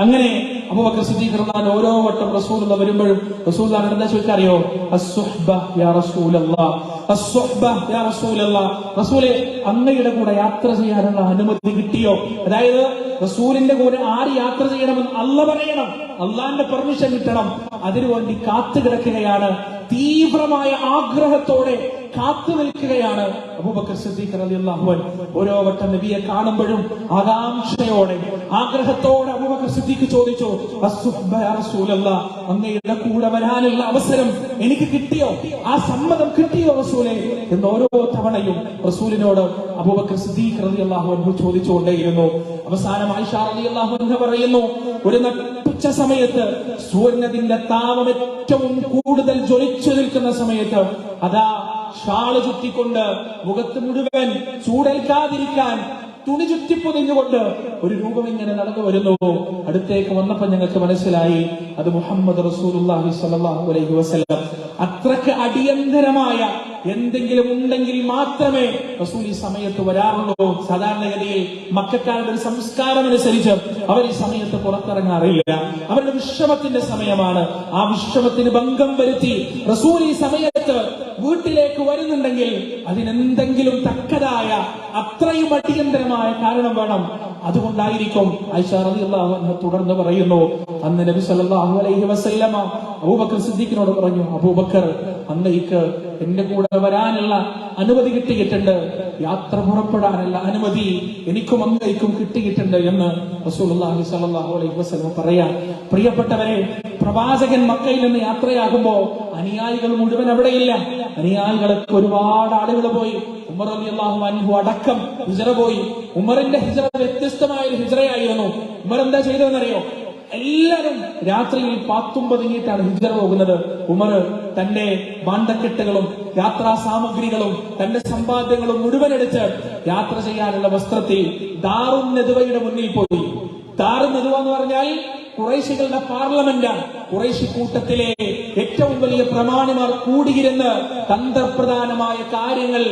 അങ്ങനെ അബൂബക്കർ സിദ്ദീഖ് റളിയല്ലാഹു ഓരോ വട്ടം റസൂലുള്ളാഹി വരുമ്പോഴും റസൂലുള്ളാഹി എന്താ ചോദിക്കാറിയോ? അസ്സുഹ്ബ യാ റസൂലല്ലാഹ്, അസ്സുഹ്ബ യാ റസൂലല്ലാഹ്, റസൂലേ അങ്ങയുടെ കൂടെ യാത്ര ചെയ്യാനുള്ള അനുമതി കിട്ടിയോ? അതായത് റസൂലിന്റെ കൂടെ ആര് യാത്ര ചെയ്യണമെന്ന് അല്ലാഹ് പറയണം, അള്ളാന്റെ പെർമിഷൻ കിട്ടണം. അതിനുവേണ്ടി കാത്തു കിടക്കുകയാണ്, തീവ്രമായ ആഗ്രഹത്തോടെ കാത്തു നിൽക്കുകയാണ് അബൂബക്കർ സിദ്ദീഖ് റളിയല്ലാഹു അൻഹു. ഓരോ വട്ടം നബിയെ കാണുമ്പോഴും ആകാംക്ഷയോടെ ആഗ്രഹത്തോടെ അബൂബക്കർ സിദ്ദീഖ് ചോദിച്ചു, അസ്സുഹ്ബ യാ റസൂലല്ലാഹ്, അങ്ങയുടെ കൂടെ വരാനുള്ള അവസരം എനിക്ക് കിട്ടിയോ? ആ സമ്മതം കിട്ടിയോ റസൂലേ എന്ന് ഓരോ തവണയും റസൂലിനോട് അബൂബക്കർ സിദ്ദീഖ് റളിയല്ലാഹു അൻഹു ചോദിച്ചുകൊണ്ടേയിരുന്നു. അവസാനം ആയിഷ റളിയല്ലാഹു അൻഹ പറയുന്നു, ഒരു നട്ടുച്ച സമയത്ത് സൂര്യനതിന്റെ താപം ഏറ്റവും കൂടുതൽ ജ്വലിച്ചു നിൽക്കുന്ന സമയത്ത് അതാ ഷാള് ചുറ്റിക്കൊണ്ട് മുഖത്ത് മുഴുവൻ ചൂടേൽക്കാതിരിക്കാൻ തുണി ചുറ്റിപ്പൊതിഞ്ഞുകൊണ്ട് ഒരു രൂപം ഇങ്ങനെ നടന്നു വരുന്നു. അടുത്തേക്ക് വന്നപ്പോൾ ഞങ്ങൾക്ക് മനസ്സിലായി അത് മുഹമ്മദ് റസൂലുള്ളാഹി സ്വല്ലല്ലാഹു അലൈഹി വസല്ലം. അത്രക്ക് അടിയന്തരമായ എന്തെങ്കിലും ഉണ്ടെങ്കിൽ മാത്രമേ റസൂൽ ഈ സമയത്ത് വരാറുള്ളൂ. സാധാരണഗതിയിൽ മക്കക്കാരുടെ ഒരു സംസ്കാരം അനുസരിച്ച് അവർ ഈ സമയത്ത് പുറത്തിറങ്ങാറില്ല. അവരുടെ വിശ്രമത്തിന്റെ സമയമാണ്. ആ വിശ്രമത്തിന് ഭംഗം വരുത്തി റസൂൽ ഈ സമയത്ത് വീട്ടിലേക്ക് വരുന്നുണ്ടെങ്കിൽ അതിനെന്തെങ്കിലും തക്കതായ അത്രയും അടിയന്തരമായ കാരണം വേണം. അതുകൊണ്ടായിരിക്കും ആയിഷ റളിയല്ലാഹു അൻഹ തുടർന്ന് പറയുന്നു, അന്ന് നബി സല്ലല്ലാഹു അലൈഹി വസല്ലമ അബൂബക്കർ സിദ്ദീഖിനോട് പറഞ്ഞു, അബൂബക്കർ അങ്ങയ്ക്ക് എന്റെ കൂടെ വരാനുള്ള അനുമതി കിട്ടിയിട്ടുണ്ട്, യാത്ര പുറപ്പെടാനുള്ള അനുമതി എനിക്കും അങ്ങയ്ക്കും കിട്ടിയിട്ടുണ്ട് എന്ന് റസൂലുള്ളാഹി സ്വല്ലല്ലാഹു അലൈഹി വസല്ലം പറയാൻ. പ്രിയപ്പെട്ടവരെ, പ്രവാചകൻ മക്കയിൽ നിന്ന് യാത്രയാകുമ്പോ അനുയായികൾ മുഴുവൻ അവിടെയില്ല. അനുയായികളൊക്കെ ഒരുപാട് ആളുകൾ പോയി. ഉമർ റളിയല്ലാഹു അൻഹു അടക്കം ഹിജ്റ പോയി. ഉമറിന്റെ ഹിജ്റ വ്യത്യസ്തമായ ഒരു ഹിജ്റയായിരുന്നു. ഉമർ എന്താ ചെയ്തതെന്നറിയോ? എല്ലാരും രാത്രിയിൽ പാത്തും പതുങ്ങിയിട്ടാണ് ഹിജ്റ പോകുന്നത്. ഉമർ തന്റെ ബാണ്ടക്കെട്ടുകളും യാത്രാ സാമഗ്രികളും തന്റെ സമ്പാദ്യങ്ങളും മുഴുവൻ എടുത്ത് യാത്ര ചെയ്യാനുള്ള വസ്ത്രത്തിൽ ദാറുൻ നദ്വയുടെ മുന്നിൽ പോയി. ദാറുൻ നദ്വ എന്ന് പറഞ്ഞാൽ ഖുറൈശികളുടെ പാർലമെന്റാണ്. ഖുറൈശി കൂട്ടത്തിലെ ഏറ്റവും വലിയ പ്രമാണിമാർ കൂടിയിരുന്ന് തന്ത്രപ്രധാനമായ കാര്യങ്ങൾ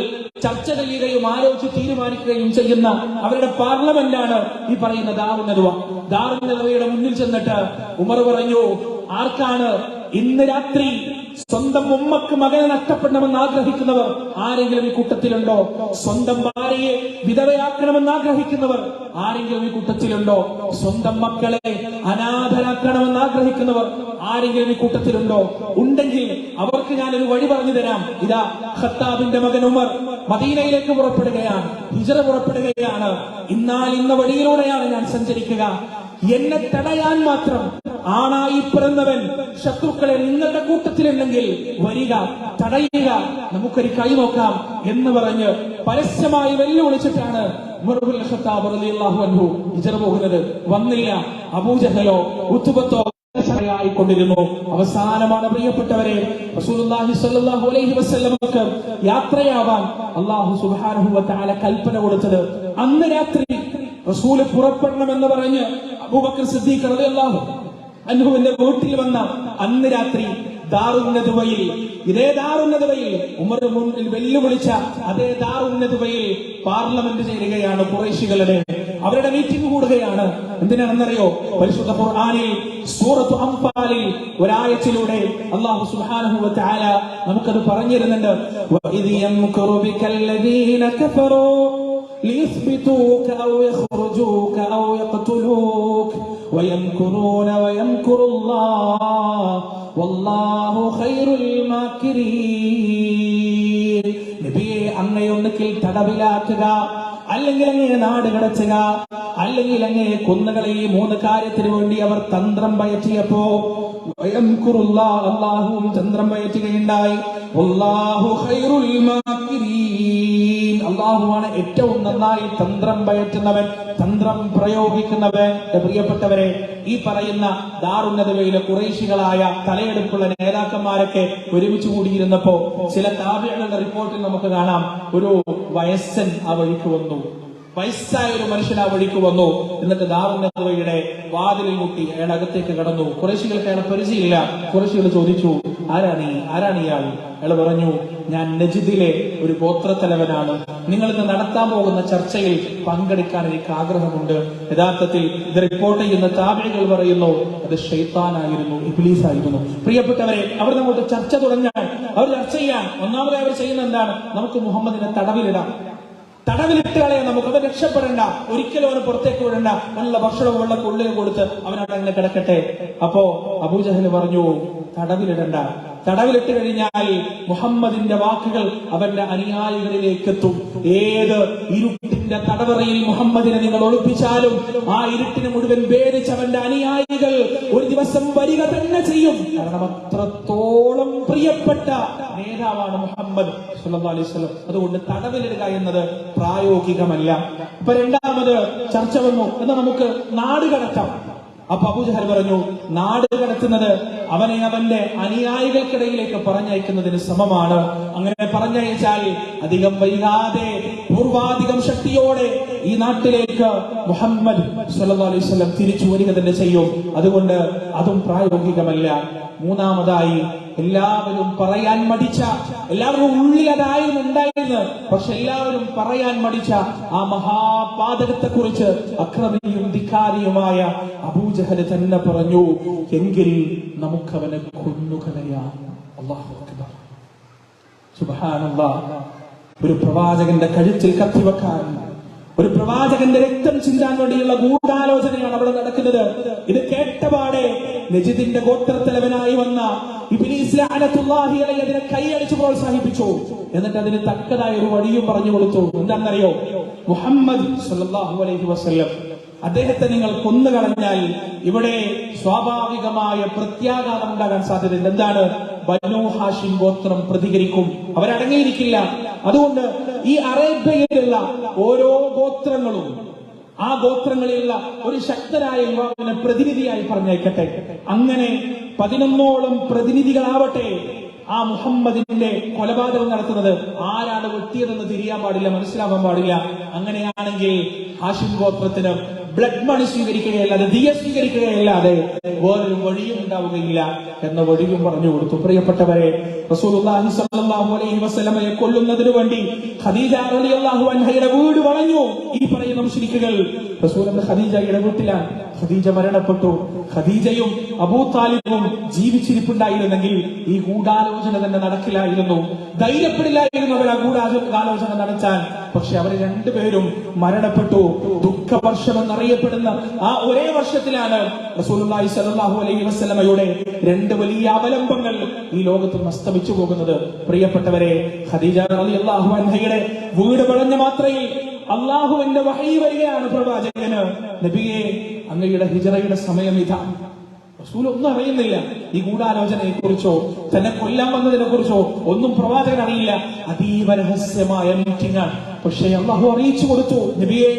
ചർച്ച ചെയ്യുകയും ആലോചിച്ച് തീരുമാനിക്കുകയും ചെയ്യുന്ന അവരുടെ പാർലമെന്റാണ് ഈ പറയുന്ന ദാറുൻ നദ്വ. ദാറുൻ നദ്വയുടെ മുന്നിൽ ചെന്നിട്ട് ഉമർ പറഞ്ഞു, ആർക്കാണ് ഇന്ന് രാത്രി സ്വന്തം ഉമ്മക്ക് മകനെ നഷ്ടപ്പെടണമെന്ന് ആഗ്രഹിക്കുന്നവർ ആരെങ്കിലും ഈ കൂട്ടത്തിലുണ്ടോ? സ്വന്തം ഭാര്യയെ വിധവയാക്കണമെന്ന് ആഗ്രഹിക്കുന്നവർ ആരെങ്കിലും ഈ കൂട്ടത്തിലുണ്ടോ? സ്വന്തം മക്കളെ അനാഥരാക്കണമെന്ന് ആഗ്രഹിക്കുന്നവർ ആരെങ്കിലും ഈ കൂട്ടത്തിലുണ്ടോ? ഉണ്ടെങ്കിൽ അവർക്ക് ഞാനൊരു വഴി പറഞ്ഞു തരാം. ഇതാ ഖത്താബിന്റെ മകൻ ഉമർ മദീനയിലേക്ക് പുറപ്പെടുകയാണ്, ഹിജ്റ പുറപ്പെടുകയാണ്. ഇന്ന വഴിയിലൂടെയാണ് ഞാൻ സഞ്ചരിക്കുക. എന്നെ തടയാൻ മാത്രം ആണായി പിറന്നവൻ ശത്രുക്കളെ നിങ്ങളുടെ കൂട്ടത്തിലുണ്ടെങ്കിൽ വരിക, തടയുക, നമുക്കൊരു കൈ നോക്കാം എന്ന് പറഞ്ഞ് പരസ്യമായി വെല്ലുവിളിച്ചിട്ടാണ് ഉമർ ഇബ്നുൽ ഖത്താബ് റളിയല്ലാഹു അൻഹു ഹിജ്റ പോകുന്നത്. വന്നില്ല. അബൂജഹലോ ഉത്ബത്തോ ായിക്കൊണ്ടിരുന്നു. അവസാനമാണ് പ്രിയപ്പെട്ടവരെ റസൂലുള്ളാഹി സ്വല്ലല്ലാഹു അലൈഹി വസല്ലമക്ക് യാത്രയാവാൻ അല്ലാഹു സുബ്ഹാനഹു വ തആല കൽപ്പന കൊടുത്തത്. അന്ന് രാത്രി റസൂല് പുറപ്പെടണമെന്ന് പറഞ്ഞ് അബൂബക്കർ സിദ്ദീഖ് റളിയല്ലാഹു അൻഹുവിന്റെ വീട്ടിൽ വന്ന അന്ന് രാത്രി ദാറുൻ നദ്വയിൽ, ഇതേ ദാറുൻ നദ്വയിൽ ഉമർ മുന്നിൽ വെല്ലുവിളിച്ച അതേ ദാറുൻ നദ്വയിൽ പാർലമെന്റ് ചേരുകയാണ് ഖുറൈശികളുടെ. അവരുടെ മീറ്റിംഗ് കൂടുകയാണ്. എന്തിനാണെന്നറിയോ? പരിശുദ്ധ ഖുർആനിൽ സൂറത്തു അംഫാലിൽ ഒരായത്തിലൂടെ അല്ലാഹു സുബ്ഹാനഹു വ തആല നമുക്കത് പറഞ്ഞു തരുന്നുണ്ട്. വഇദ് യംകുറു ബികല്ലദീന കഫറൂ ليثبتوك أو يخرجوك أو يقتلوك ويمكرون ويمكر الله والله خير الماكرين. നബിയെ അങ്ങയൊന്നുകിൽ തടവിലാക്കുക, അല്ലെങ്കിൽ അങ്ങയെ നാട് കടച്ചുക, അല്ലെങ്കിൽ അങ്ങയെ കൊന്നുകളെ. ഈ മൂന്ന് കാര്യത്തിന് വേണ്ടി അവർ തന്ത്രം പയറ്റിയപ്പോ അല്ലാഹുവും തന്ത്രം പയറ്റുകയുണ്ടായി. വല്ലാഹു ഖൈറുൽ മാകിരീൻ, അല്ലാഹുവാണ് ഏറ്റവും നന്നായി തന്ത്രം പയറ്റുന്നവൻ, തന്ത്രം പ്രയോഗിക്കുന്നവൻ. പ്രിയപ്പെട്ടവരെ, ഈ പറയുന്ന ദാറുൻ നദ്വയിലെ ഖുറൈശികളായ തലയെടുപ്പുള്ള നേതാക്കന്മാരൊക്കെ ഒരുമിച്ച് കൂടിയിരുന്നപ്പോ ചില താബിഈങ്ങളുടെ റിപ്പോർട്ടിൽ നമുക്ക് കാണാം, ഒരു വയസ്സൻ ആ വഴിക്ക് വന്നു. വയസ്സായ ഒരു മനുഷ്യൻ ആ വഴിക്ക് വന്നു. എന്നിട്ട് ദാറുന്നവയുടെ വാതിലിൽ മുട്ടി. അയാൾ അകത്തേക്ക് കടന്നു. ഖുറൈശികൾക്ക് അയാളെ പരിചയമില്ല. ഖുറൈശികൾ ചോദിച്ചു, ആരാണ് ഇയാൾ? അയാൾ പറഞ്ഞു, ഞാൻ നജിദിലെ ഒരു ഗോത്രത്തലവനാണ്. നിങ്ങൾ ഇന്ന് നടത്താൻ പോകുന്ന ചർച്ചയിൽ പങ്കെടുക്കാൻ എനിക്ക് ആഗ്രഹമുണ്ട്. യഥാർത്ഥത്തിൽ ഇത് റിപ്പോർട്ട് ചെയ്യുന്ന താബിഈകൾ പറയുന്നു അത് ശൈത്താനായിരുന്നു, ഇബ്ലീസ് ആയിരുന്നു. പ്രിയപ്പെട്ടവരെ, അവർ നമ്മോട് ചർച്ച തുടങ്ങാൻ, അവർ ചർച്ച ചെയ്യാൻ ഒന്നാമതായി അവർ ചെയ്യുന്ന എന്താണ്? നമുക്ക് മുഹമ്മദിനെ തടവിലിട്ട് കളയാൻ, നമുക്ക് അവൻ രക്ഷപ്പെടേണ്ട, ഒരിക്കലും അവന് പുറത്തേക്ക് വിടണ്ട, നല്ല ഭക്ഷണവും വെള്ളമൊക്കെ ഉള്ളിൽ കൊടുത്ത് അവനവിടെ അങ്ങനെ കിടക്കട്ടെ. അപ്പോ അബൂജഹൽ പറഞ്ഞു, തടവിലിട്ട് കഴിഞ്ഞാൽ മുഹമ്മദിന്റെ വാക്കുകൾ അവന്റെ അനുയായികളിലേക്ക് എത്തും. ഏത് ഇരുട്ടിന്റെ തടവറയിൽ മുഹമ്മദിനെ നിങ്ങൾ ഒളിപ്പിച്ചാലും ആ ഇരുട്ടിനെ മുഴുവൻ ഭേദിച്ച് അവന്റെ അനുയായികൾ ഒരു ദിവസം വരിക തന്നെ ചെയ്യും. കാരണം അത്രത്തോളം പ്രിയപ്പെട്ട നേതാവാണ് മുഹമ്മദ് സല്ലല്ലാഹു അലൈഹി വസല്ലം. അതുകൊണ്ട് തടവിലിടുക എന്നത് പ്രായോഗികമല്ല. ഇപ്പൊ രണ്ടാമത് ചർച്ച വന്നു, എന്നാൽ നമുക്ക് നാട് കടത്താം. അപ്പൊ അബൂജഹൽ പറഞ്ഞു, നാട് കടത്തുന്നത് അവനെ അവന്റെ അനുയായികൾക്കിടയിലേക്ക് പറഞ്ഞയക്കുന്നതിന് സമമാണ്. അങ്ങനെ പറഞ്ഞയച്ചാൽ അധികം വൈകാതെ പൂർവാധികം ശക്തിയോടെ ഈ നാട്ടിലേക്ക് മുഹമ്മദ് സല്ലല്ലാഹു അലൈഹി വസല്ലം തിരിച്ചു വരിക തന്നെ ചെയ്യും. അതുകൊണ്ട് അതും പ്രായോഗികമല്ല. മൂന്നാമതായി, എല്ലാവരും പറയാൻ മടിച്ച, എല്ലാവരും ഉള്ളിൽ അതായിരുന്നു ഉണ്ടായിരുന്നത്, പക്ഷെ എല്ലാവരും പറയാൻ മടിച്ച ആ മഹാപാതകത്തെ കുറിച്ച് അക്രമിയും ധിക്കാരിയുമായ അബൂജഹൽ തന്നെ പറഞ്ഞു, എങ്കിൽ നമുക്കവനെ കൊന്നുകളയാം. അല്ലാഹു അക്ബർ, സുബ്ഹാനല്ലാഹ്. ഒരു പ്രവാചകന്റെ കഴുത്തിൽ കത്തിവെക്കാൻ, ഒരു പ്രവാചകന്റെ രക്തം ചിന്താൻ വേണ്ടിയുള്ള ഗൂഢാലോചനയാണ് അവിടെ നടക്കുന്നത്. ഇത് കേട്ടപാടെ നജിദിന്റെ ഗോത്രത്തലവനായി വന്ന ഇബ്ലീസ് ലഅനത്തുല്ലാഹി അലൈഹി അതിനെ കൈയടിച്ച് പ്രോത്സാഹിപ്പിച്ചു. എന്നിട്ട് അതിന് തക്കതായ ഒരു വഴിയും പറഞ്ഞു കൊടുത്തു. എന്താണെന്നറിയോ? മുഹമ്മദ് സല്ലല്ലാഹു അലൈഹി വസല്ലം അദ്ദേഹത്തെ നിങ്ങൾ കൊന്നുകളഞ്ഞാൽ ഇവിടെ സ്വാഭാവികമായ പ്രത്യാഘാതം ഉണ്ടാകാൻ സാധ്യതയുണ്ട്. എന്താണ്? ബനൂ ഹാഷിം ഗോത്രം പ്രതികരിക്കും, അവരടങ്ങിയിരിക്കില്ല. അതുകൊണ്ട് ഈ അറേബ്യയിലുള്ള ഓരോ ഗോത്രങ്ങളും ആ ഗോത്രങ്ങളിലുള്ള ഒരു ശക്തരായ യുവാവിനെ പ്രതിനിധിയായി പറഞ്ഞേക്കട്ടെ. അങ്ങനെ 11ഓളം പ്രതിനിധികളാവട്ടെ. ആ മുഹമ്മദിന്റെ കൊലപാതകം നടത്തുന്നത് ആരാണ് വെട്ടിയതെന്ന് തിരിയാൻ പാടില്ല, മനസ്സിലാവാൻ പാടില്ല. അങ്ങനെയാണെങ്കിൽ ഹാഷിം ഗോത്രത്തിന് ബ്ലഡ് മണി സ്വീകരിക്കുകയല്ലാതെ, ദിയ സ്വീകരിക്കുകയല്ലാതെ വേറൊരു വഴിയും ഉണ്ടാവുകയില്ല എന്ന വഴിയും പറഞ്ഞു കൊടുത്തു. പ്രിയപ്പെട്ടവരെ, റസൂലുള്ളാഹി സ്വല്ലല്ലാഹു അലൈഹി വസല്ലമയെ കൊല്ലുന്നതിനു വേണ്ടി ഖദീജ റളിയല്ലാഹു അൻഹയുടെ വീട് വളഞ്ഞു. ഈ പറയുന്ന മുശ്രിക്കുകൾ റസൂലുള്ളാഹി ഖദീജയുടെ വീട്ടിലാണ്. ഖദീജ മരണപ്പെട്ടു. ഖദീജയും അബൂ താലിബും ജീവിച്ചിരിപ്പുണ്ടായിരുന്നെങ്കിൽ ഈ ഗൂഢാലോചന തന്നെ നടക്കില്ലായിരുന്നു. ധൈര്യപ്പെടില്ലായിരുന്നു അവർ ആ ഗൂഢാലോചന നടത്താൻ. പക്ഷെ അവർ രണ്ടുപേരും മരണപ്പെട്ടു. ദുഃഖവർഷം എന്നറിയപ്പെടുന്ന ആ ഒരേ വർഷത്തിലാണ് റസൂലുള്ളാഹി സ്വല്ലല്ലാഹു അലൈഹി വസല്ലമയുടെ 2 വലിയ അവലംബങ്ങൾ ഈ ലോകത്ത് അസ്തമിച്ചു പോകുന്നത്. പ്രിയപ്പെട്ടവരെ, ഖദീജ റളിയല്ലാഹു അൻഹയുടെ വീട് വളഞ്ഞ മാത്രയിൽ അള്ളാഹുവിന്റെ വഹയി വരികയാണ് പ്രവാചകന്, നബിയെ അങ്ങയുടെ ഹിജറയുടെ സമയം ഇതാ. റസൂൽ ഒന്നും അറിയുന്നില്ല. ഈ ഗൂഢാലോചനയെ കുറിച്ചോ തന്നെ കൊല്ലാൻ വന്നതിനെ കുറിച്ചോ ഒന്നും പ്രവാചകൻ അറിയില്ല. അതീവ രഹസ്യമായ മീറ്റിംഗ് ആണ്. പക്ഷേ അള്ളാഹു അറിയിച്ചു കൊടുത്തു, നബിയെ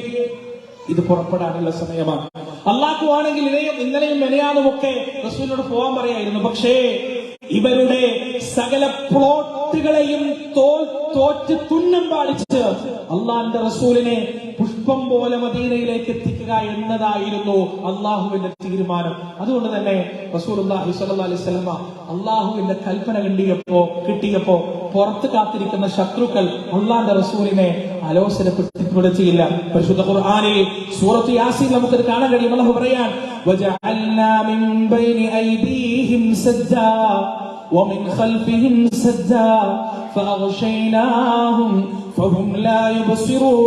ഇത് പുറപ്പെടാനുള്ള സമയമാണ്. അള്ളാഹു ആണെങ്കിൽ ഇന്നലെയും മെനയാനുമൊക്കെ റസൂലിനോട് പോകാൻ പറയായിരുന്നു. പക്ഷേ ഇവരുടെ സകല പ്ലോട്ടുകളെയും തോറ്റ് തുന്നം പാടിച്ച് അള്ളാന്റെ റസൂലിനെ പുഷ്പം പോലെ മദീനയിലേക്ക് എത്തിക്കുക എന്നതായിരുന്നു അള്ളാഹുവിന്റെ തീരുമാനം. അതുകൊണ്ട് തന്നെ റസൂലുള്ളാഹി സ്വല്ലല്ലാഹു അലൈഹി വസല്ലം അള്ളാഹുവിന്റെ കൽപ്പന കിട്ടിയപ്പോ പുറത്ത് കാത്തിരിക്കുന്ന ശത്രുക്കൾ അള്ളാന്റെ റസൂലിനെ അലോസരപ്പെടുത്തിയില്ല. പരിശുദ്ധ ഖുർആനിൽ സൂറത്ത് യാസീൻ നമുക്കത് കാണാൻ കഴിയും. അല്ലാഹു പറയാൻ, വജഅൽനാ മിൻ ബൈനി ഐദീഹിം സദ്ദാ വമിൻ ഖൽഫിഹിം സദ്ദാ ഫഅഗ്ശൈനാഹും ഫഹും ലാ യുബ്സിറൂൻ.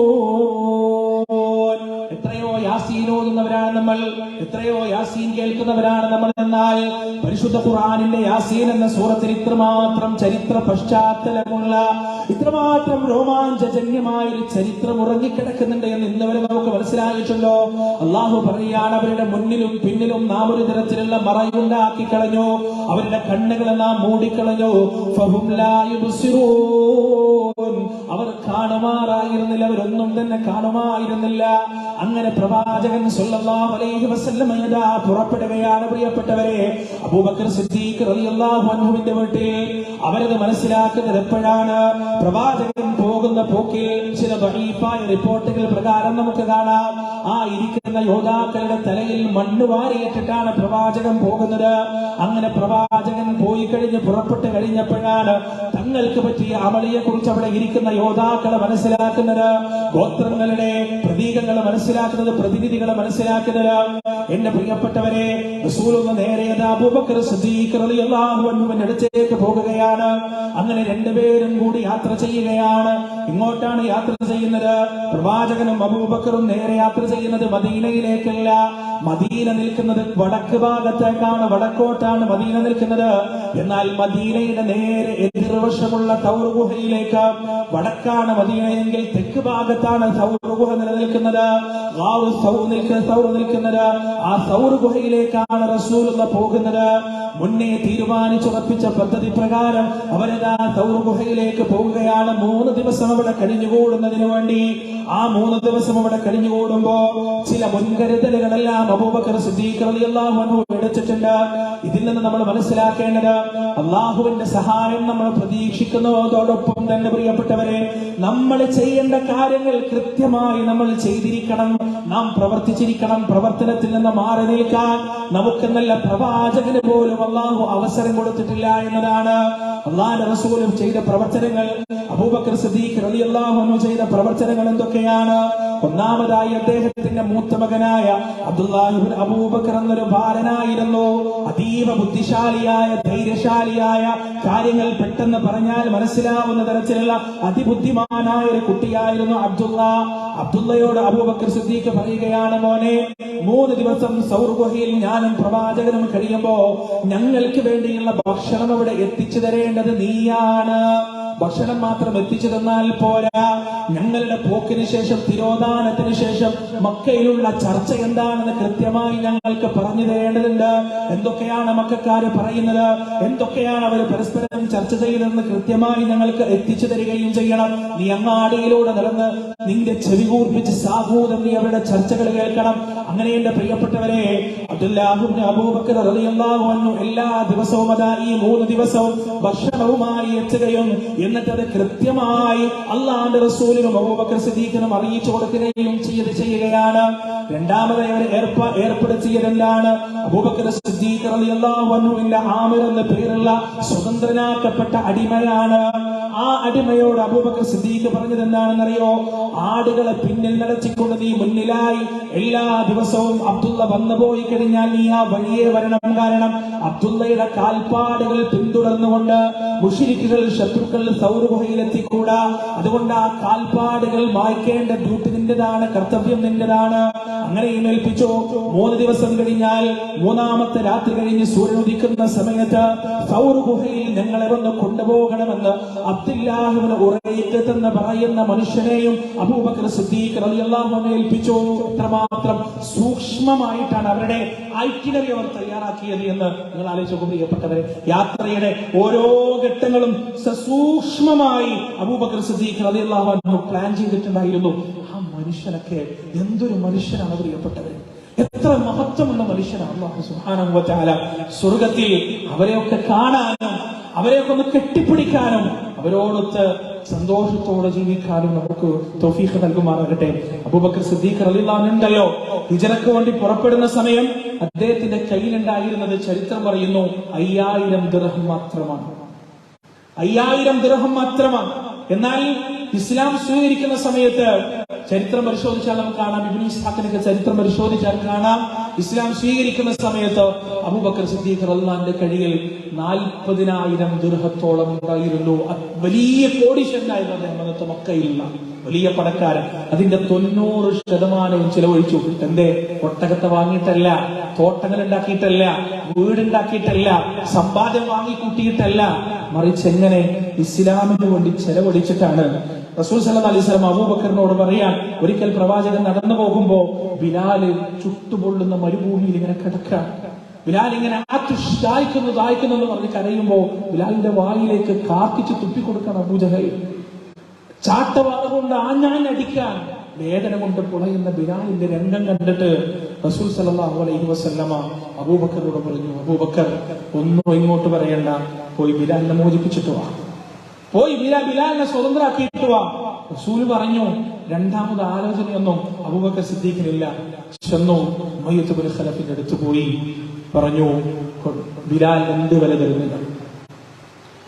എത്രയോ യാസീൻ ഓതുന്നവരാണ് നമ്മൾ, എത്രയോ യാസീൻ കേൾക്കുന്നവരാണ് നമ്മൾ. എന്നാൽ പരിശുദ്ധ ഖുർആനിന്റെ യാസീൻ എന്ന സൂറത്തിൽ ഇത്രമാത്രം ചരിത്ര പശ്ചാത്തലമുള്ള, ഇത്രമാത്രം രോമാഞ്ചജന്യമായ ഒരു ചരിത്രം ഉറങ്ങിക്കിടക്കുന്നുണ്ട് എന്ന് ഇന്നവരെ നമുക്ക് മനസ്സിലായിട്ടുണ്ടോ? അള്ളാഹു പറയാണ്, അവരുടെ മുന്നിലും പിന്നിലും നാം ഒരു തരത്തിലുള്ള മറയുണ്ടാക്കി കളഞ്ഞു, അവരുടെ കണ്ണുകളെ നാം മൂടിക്കളഞ്ഞു. ഫഹും ലാ യുബ്സിറൂൻ. അവർ കാണുമാറായിരുന്നില്ല, അവരൊന്നും തന്നെ കാണുമായിരുന്നില്ല. അങ്ങനെ പ്രവാചകൻ സല്ലല്ലാഹു അലൈഹി വസല്ലം പുറപ്പെടുകയാണ്. പ്രിയപ്പെട്ടവരെ, അബൂബക്കർ സിദ്ദീഖ് റളിയല്ലാഹു അൻഹുവിന്റെ വീട്ടിൽ അവരത് മനസ്സിലാക്കുന്നത് എപ്പോഴാണ്? പ്രവാചകൻ പോകുന്ന പോകുന്ന പോക്കിൽ ചില ദഈഫായ റിപ്പോർട്ടുകൾ പ്രകാരം നമുക്ക് കാണാം, ആ ഇരിക്കുന്ന യോദ്ധാക്കളുടെ തലയിൽ മണ്ണ് വാരിയിട്ടിട്ടാണ് പ്രവാചകൻ പോകുന്നത്. അങ്ങനെ പ്രവാചകൻ പോയി കഴിഞ്ഞ് പുറപ്പെട്ട് കഴിഞ്ഞപ്പോഴാണ് തങ്ങൾക്ക് പറ്റിയ അമളിയെ കുറിച്ച് അവിടെ ഇരിക്കുന്ന യോദ്ധാക്കളെ മനസ്സിലാക്കുന്നത്, ഗോത്രങ്ങളുടെ പ്രതീകങ്ങളെ മനസ്സിലാക്കുന്നത്, പ്രതിനിധികളെ മനസ്സിലാക്കുന്നത്. എന്റെ പ്രിയപ്പെട്ടവരെ, റസൂലുള്ള നേരെ അബൂബക്കർ സിദ്ദീഖ് റളിയല്ലാഹു അൻഹുവിന്റെ അടുത്തേക്ക് പോകുകയാണ്. അങ്ങനെ രണ്ടുപേരും കൂടി യാത്ര ചെയ്യുകയാണ്. ഇങ്ങോട്ടാണ് യാത്ര ചെയ്യുന്നത്. പ്രവാചകനും അബൂബക്കറും നേരെ യാത്ര ചെയ്യുന്നത് മദീനയിലേക്കല്ല. മദീന നിൽക്കുന്നത് വടക്ക് ഭാഗത്തേക്കാണ്, വടക്കോട്ടാണ് മദീന നിൽക്കുന്നത്. എന്നാൽ മദീനയുടെ നേരെ എതിർവശമുള്ള തൗർ ഗുഹയിലേക്ക്, വടക്കാണ് മദീനയെങ്കിൽ തെക്ക് ഭാഗത്താണ് തൗർ ഗുഹ നിലനിൽക്കുന്നത്, തൗർ നിൽക്കുന്നത്. ആ തൗർ ഗുഹയിലേക്കാണ് റസൂലുള്ള പോകുന്നത്. മുന്നേ തീരുമാനിച്ചുറപ്പിച്ച പദ്ധതി പ്രകാരം അവരതാ തൗർ ഗുഹയിലേക്ക് പോകുകയാണ്. 3 ദിവസം അവിടെ കഴിഞ്ഞുകൂടുന്നതിന് വേണ്ടി. ആ 3 ദിവസം അവിടെ കഴിഞ്ഞുകൂടുമ്പോ ചില മുൻകരുതലുകളെല്ലാം അബൂബക്കർ സിദ്ദീഖ് റളിയല്ലാഹു അൻഹു എടുത്തിട്ടുണ്ട്. ഇതിൽ നിന്ന് നമ്മൾ മനസ്സിലാക്കേണ്ടത്, അള്ളാഹുവിന്റെ സഹായം നമ്മൾ പ്രതീക്ഷിക്കുന്നതോടൊപ്പം തന്നെ പ്രിയപ്പെട്ടവരെ, നമ്മൾ ചെയ്യേണ്ട കാര്യങ്ങൾ കൃത്യമായി നമ്മൾ ചെയ്തിരിക്കണം, നാം പ്രവർത്തിച്ചിരിക്കണം. പ്രവർത്തനത്തിൽ നിന്ന് മാറി നിൽക്കാൻ നമുക്ക് നല്ല പ്രവാചകന് പോലും അള്ളാഹു അവസരം കൊടുത്തിട്ടില്ല എന്നതാണ്. അള്ളാഹുവിന്റെ റസൂലും ചെയ്ത പ്രവർത്തനങ്ങൾ, അബൂബക്കർ സിദ്ദീഖ് റളിയല്ലാഹു അൻഹു ചെയ്ത പ്രവർത്തനങ്ങൾ എന്തൊക്കെയാണ്? ഒന്നാമതായി അദ്ദേഹത്തിന്റെ മൂത്ത മകനായ അബ്ദുല്ലാഹി ഇബ്നു അബൂബക്കർ എന്നൊരു ബാലനായിരുന്നു. അതീവ ബുദ്ധിശാലിയായ, ധൈര്യശാലിയായ, കാര്യങ്ങൾ പെട്ടെന്ന് പറഞ്ഞാൽ മനസ്സിലാവുന്ന തരത്തിലുള്ള അതിബുദ്ധിമാനായ ഒരു കുട്ടിയായിരുന്നു അബ്ദുള്ളയോട് അബൂബക്കർ സിദ്ദീഖ് പറയുകയാണ്, മോനെ, 3 ദിവസം സൗർ ഗുഹയിൽ ഞാനും പ്രവാചകനും കഴിയുമ്പോ ഞങ്ങൾക്ക് വേണ്ടിയുള്ള ഭക്ഷണം അവിടെ എത്തിച്ചു തരേണ്ടത് നീയാണ്. ഭക്ഷണം മാത്രം എത്തിച്ചു തന്നാൽ പോരാ, ഞങ്ങളുടെ പോക്കിന് ശേഷം, തിരോധാനത്തിന് ശേഷം മക്കയിലുള്ള ചർച്ച എന്താണെന്ന് കൃത്യമായി ഞങ്ങൾക്ക് പറഞ്ഞു തരേണ്ടതുണ്ട്. എന്തൊക്കെയാണ് മക്കക്കാര് പറയുന്നത്, എന്തൊക്കെയാണ് അവർ പരസ്പരം ചർച്ച ചെയ്തതെന്ന് കൃത്യമായി ഞങ്ങൾക്ക് എത്തിച്ചു തരികയും ചെയ്യണം. നീ അങ്ങാടിയിലൂടെ നടന്ന് നിന്റെ ചെവി കൂർപ്പിച്ച് സാഹൂദം നീ അവരുടെ ചർച്ചകൾ കേൾക്കണം. അങ്ങനെ എന്റെ പ്രിയപ്പെട്ടവരെ, അബ്ദുല്ലാഹി ഇബ്നു അബൂബക്കർ റളിയല്ലാഹു അൻഹു എല്ലാ ദിവസവും അതാ ഈ 3 ദിവസവും ഭക്ഷണവുമായി എത്തുകയും എന്നിട്ട് അത് കൃത്യമായി അള്ളാഹുവിന്റെ റസൂലിനും അബൂബക്കർ സിദ്ദീഖിനും അറിയിച്ചു കൊടുക്കുകയും ചെയ്യുകയാണ്. രണ്ടാമതായി അവർ ഏർപ്പെടുത്തിയതെന്താണ്? അബൂബക്കർ സിദ്ദീഖ് റളിയല്ലാഹു അൻഹുവിന്റെ ആമിർ എന്ന പേരുള്ള സ്വതന്ത്രനാക്കപ്പെട്ട അടിമയാണ്. ആ അടിമയോട് അബൂബക്കർ സിദ്ദീഖ് പറഞ്ഞത് എന്താണെന്നറിയോ? ആടുകളെ പിന്നിൽ നടത്തിക്കൊണ്ട് നീ മുന്നിലായി എല്ലാ ദിവസവും അബ്ദുള്ള വന്നു പോയി കഴിഞ്ഞാൽ നീ ആ വഴിയെ വരണം. കാരണം അബ്ദുള്ളയുടെ കാൽപ്പാടുകൾ പിന്തുടർന്നുകൊണ്ട് മുശ്രിക്കുകൾ, ശത്രുക്കൾ സൗർ ഗുഹയിലെത്തിക്കൂടാ. അതുകൊണ്ട് ആ കാൽപ്പാടുകൾ മായ്ക്കേണ്ട ഡ്യൂട്ടി നിന്റേതാണ്, കർത്തവ്യം നിന്റേതാണ്. അങ്ങനെയും ഏൽപ്പിച്ചു. 3 ദിവസം കഴിഞ്ഞാൽ 3ാമത്തെ രാത്രി കഴിഞ്ഞ് സൂര്യൻ ഉദിക്കുന്ന സമയത്ത് സൗർ ഗുഹയിൽ ഞങ്ങളെ ഒന്ന് കൊണ്ടുപോകണമെന്ന് അബ്ദുല്ലാഹി ഇബ്നു ഉറൈഖത്ത് എന്ന് പറയുന്ന മനുഷ്യനെയും അബൂബക്കർ സിദ്ദീഖ് റളിയല്ലാഹു അൻഹു ഏൽപ്പിച്ചു. എത്രമാത്രം സൂക്ഷ്മമായിട്ടാണ് അവരുടെ ഐറ്റിനറി അവർ തയ്യാറാക്കിയത് എന്ന് നിങ്ങൾ ആലോചിച്ചു പ്രിയപ്പെട്ടവരെ. യാത്രയുടെ ഓരോ ഘട്ടങ്ങളും സസൂക്ഷ്മമായി അബൂബക്കർ സിദ്ദീഖ് റളിയല്ലാഹു അൻഹു പ്ലാൻ ചെയ്തിട്ടുണ്ടായിരുന്നു. ആ മനുഷ്യനൊക്കെ എന്തൊരു മനുഷ്യനാണ് പ്രിയപ്പെട്ടവരെ, എത്ര മഹത്വമുള്ള മനുഷ്യനാണ്. അല്ലാഹു സുബ്ഹാനഹു വ തആല സ്വർഗ്ഗത്തിൽ അവരെയൊക്കെ കാണാനും അവരെയൊക്കെ ഒന്ന് കെട്ടിപ്പിടിക്കാനും അവരോടൊത്ത് സന്തോഷത്തോടെ ജീവിക്കാനും നമുക്ക് തൗഫീഖ് നൽകുമാറാകട്ടെ. അബൂബക്കർ സിദ്ദീഖ് റളിയല്ലാഹു അൻഹു ഉണ്ടല്ലോ, ഹിജ്റയ്ക്ക് വേണ്ടി പുറപ്പെടുന്ന സമയം അദ്ദേഹത്തിന്റെ കയ്യിലുണ്ടായിരുന്നത് ചരിത്രം പറയുന്നു 5000 ദിർഹം മാത്രമാണ്. 5000 ദിർഹം മാത്രമാണ്. എന്നാൽ ഇസ്ലാം സ്വീകരിക്കുന്ന സമയത്ത് ചരിത്രം പരിശോധിച്ചാൽ നമുക്ക് കാണാം, ഇബ്നു ഇസ്ഹാഖിന്റെ ചരിത്രം പരിശോധിച്ചാൽ കാണാം, ഇസ്ലാം സ്വീകരിക്കുന്ന സമയത്ത് അബൂബക്കർ സിദ്ദീഖ് റളിയല്ലാഹു അൻഹുവിന്റെ കയ്യിൽ 40,000 ദിർഹത്തോളം ഉണ്ടായിരുന്നു. വലിയ കോടീശ്വരനായിരുന്നു അദ്ദേഹം. അന്നത്തെ മക്കയിലുള്ള വലിയ പണക്കാരൻ. അതിന്റെ 90% ചിലവഴിച്ചു. എന്തേ? ഒട്ടകത്തെ വാങ്ങിയിട്ടല്ല, തോട്ടങ്ങൾ ഉണ്ടാക്കിയിട്ടല്ല, വീടുണ്ടാക്കിയിട്ടല്ല, സമ്പാദ്യം വാങ്ങിക്കൂട്ടിയിട്ടല്ല, മറിച്ച് എങ്ങനെ ഇസ്ലാമിന് വേണ്ടി ചെലവഴിച്ചിട്ടാണ്. റസൂൽ സല്ലല്ലാഹു അലൈഹി വസല്ലം അബൂബക്കറിനോട് പറയാൻ, ഒരിക്കൽ പ്രവാചകൻ നടന്നു പോകുമ്പോ ബിലാല് ചുട്ടുപൊള്ളുന്ന മരുഭൂമിയിൽ ഇങ്ങനെ കിടക്കാൻ, ബിലാൽ ഇങ്ങനെ ദാഹിക്കുന്നു എന്ന് പറഞ്ഞ് കരയുമ്പോ ബിലാലിന്റെ വായിലേക്ക് കാർക്കിച്ച് തുപ്പിക്കൊടുക്കാൻ അബൂജഹൽ, ചാട്ടവാറ കൊണ്ട് ആഞ്ഞാഞ്ഞടിക്കാൻ വേദന കൊണ്ട് പുളയുന്ന ബിലാലിന്റെ രംഗം കണ്ടിട്ട് റസൂൽ സല്ലല്ലാഹു അലൈഹി വസല്ലമ അബൂബക്കറിനോട് പറഞ്ഞു, അബൂബക്കർ ഒന്നും ഇങ്ങോട്ട് പറയണ്ട, പോയി ബിലാലിനെ മോചിപ്പിച്ചിട്ട് വാ, പോയി ബിലാലിനെ സ്വതന്ത്രാക്കിയിട്ട് വാ. റസൂല് പറഞ്ഞു, രണ്ടാമത് ആലോചനയൊന്നും അബൂബക്കർ സിദ്ദീഖിനില്ല. ചെന്നു ഉമയ്യത്ത് ഇബ്നു ഖലഫിന്റെ അടുത്ത് പോയി പറഞ്ഞു, ബിലാൽ എന്ത് വില തരുന്നില്ല?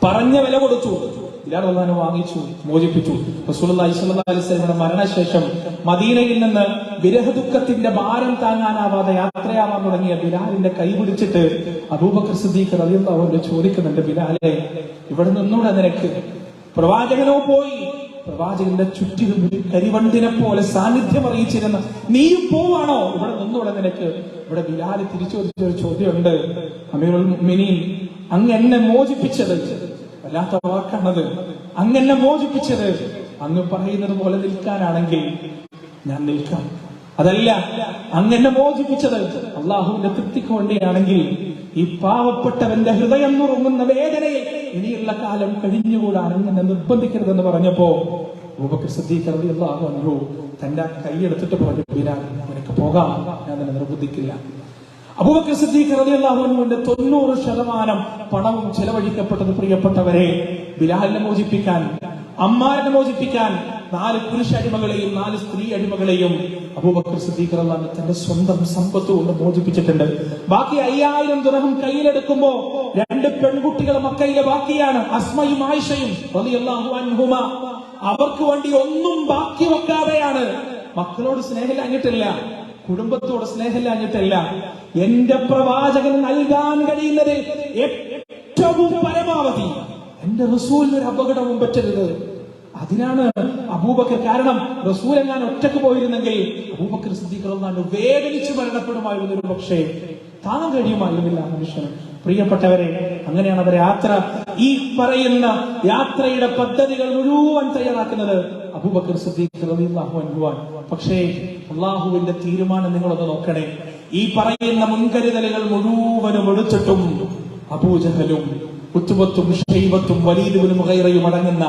പറഞ്ഞ വില കൊടുത്തു. ബിലാൽ റളിയല്ലാഹു അൻഹു വാങ്ങിച്ചു, മോചിപ്പിച്ചു. റസൂലുള്ളാഹി സ്വല്ലല്ലാഹു അലൈഹി വസല്ലമയുടെ മരണശേഷം മദീനയിൽ നിന്ന് വിരഹദുഃഖത്തിന്റെ ഭാരം താങ്ങാനാവാതെ യാത്രയാവാൻ തുടങ്ങിയ ബിലാലിന്റെ കൈ പിടിച്ചിട്ട് അബൂബക്കർ സിദ്ദീഖ് റളിയല്ലാഹു അൻഹു ചോദിക്കുന്നുണ്ട്, ബിലാലെ, ഇവിടെ നിന്നൂടെ നിനക്ക്? പ്രവാചകനോ പോയി, പ്രവാചകന്റെ ചുറ്റിലും കരിവണ്ടിനെ പോലെ സാന്നിധ്യം അറിയിച്ചിരുന്ന നീയും പോവാണോ? ഇവിടെ നിന്നൂടെ നിനക്ക്? ഇവിടെ ബിലാൽ തിരിച്ചു ചോദിച്ചൊരു ചോദ്യമുണ്ട്, അമീറുൽ മുഅ്മിനീൻ, അങ്ങ് എന്നെ മോചിപ്പിച്ചത് വല്ലാത്ത വാക്കാണത്. അങ്ങ് എന്നെ മോചിപ്പിച്ചത് അങ്ങ് പറയുന്നത് പോലെ നിൽക്കാനാണെങ്കിൽ ഞാൻ നിൽക്കാം. അതല്ല, അങ്ങ് എന്നെ മോചിപ്പിച്ചത് അള്ളാഹുവിന്റെ തൃപ്തിക്ക് വേണ്ടിയാണെങ്കിൽ ഈ പാവപ്പെട്ടവന്റെ ഹൃദയം നുറുങ്ങുന്ന വേദനയിൽ ഇനിയുള്ള കാലം കഴിഞ്ഞുകൂടാൻ അങ്ങനെ നിർബന്ധിക്കരുതെന്ന് പറഞ്ഞപ്പോ അബൂബക്കർ സിദ്ദീഖ് റളിയല്ലാഹു അൻഹു തന്റെ കൈയെടുത്തിട്ട് പറഞ്ഞു, ബിലാൽ, നിനക്ക് പോകാം, ഞാൻ നിന്നെ നിർബന്ധിക്കില്ല. അബൂബക്കർ സിദ്ദീഖ് റളിയല്ലാഹു അൻഹുവിന്റെ 90% പണവും ചെലവഴിക്കപ്പെട്ടത് പ്രിയപ്പെട്ടവരെ ബിലാലിനെ മോചിപ്പിക്കാൻ, അമ്മാരിനെ മോചിപ്പിക്കാൻ 4 പുരുഷ അടിമകളെയും 4 സ്ത്രീ അടിമകളെയും അബൂബക്കർ സിദ്ദീഖ് റളിയല്ലാഹു അൻഹു തന്റെ സ്വന്തം സമ്പത്ത് കൊണ്ട് മോചിപ്പിച്ചിട്ടുണ്ട്. ബാക്കി 5000 ദിർഹം കയ്യിലെടുക്കുമ്പോ 2 പെൺകുട്ടികൾ മക്കയിലെ ബാക്കിയാണ്, അസ്മയും ആയിഷയും റളിയല്ലാഹു അൻഹുമ. അവർക്ക് വേണ്ടി ഒന്നും ബാക്കി വെക്കാതെയാണ്. മക്കളോട് സ്നേഹമില്ലാഞ്ഞിട്ടില്ല, കുടുംബത്തോട് സ്നേഹമില്ലാഞ്ഞിട്ടില്ല, എന്റെ പ്രവാചകൻ നൽകാൻ കഴിയുന്നത് ഏറ്റവും പരമാവധി, എന്റെ റസൂലിന് ഒരു അപകടവും പറ്റരുത്. അതിനാണ് അബൂബക്കർ. കാരണം റസൂൽ എങ്ങാൻ ഒറ്റക്ക് പോയിരുന്നെങ്കിൽ അബൂബക്കർ സിദ്ദീഖ് റളിയല്ലാഹു അൻഹു വേദനിച്ച് മരണപ്പെടുമായിരുന്നു. ഒരു പക്ഷേ താങ്ങാൻ കഴിയുമായിരുന്നില്ല മനുഷ്യന്. പ്രിയപ്പെട്ടവരെ, അങ്ങനെയാണ് അവരെ യാത്ര, ഈ പറയുന്ന യാത്രയുടെ പദ്ധതികൾ മുഴുവൻ തയ്യാറാക്കുന്നത് അബൂബക്കർ സിദ്ദീഖ് റളിയല്ലാഹു അൻഹുവാണ്. പക്ഷേ അള്ളാഹുവിന്റെ തീരുമാനം നിങ്ങളൊന്ന് നോക്കണേ. ഈ പറയുന്ന മുൻകരുതലുകൾ മുഴുവനും എടുത്തിട്ടും അബൂജഹലും ഉത്ബത്തും ഷൈബത്തും വലീദ് ഇബ്നു മുഗൈറയും അടങ്ങുന്ന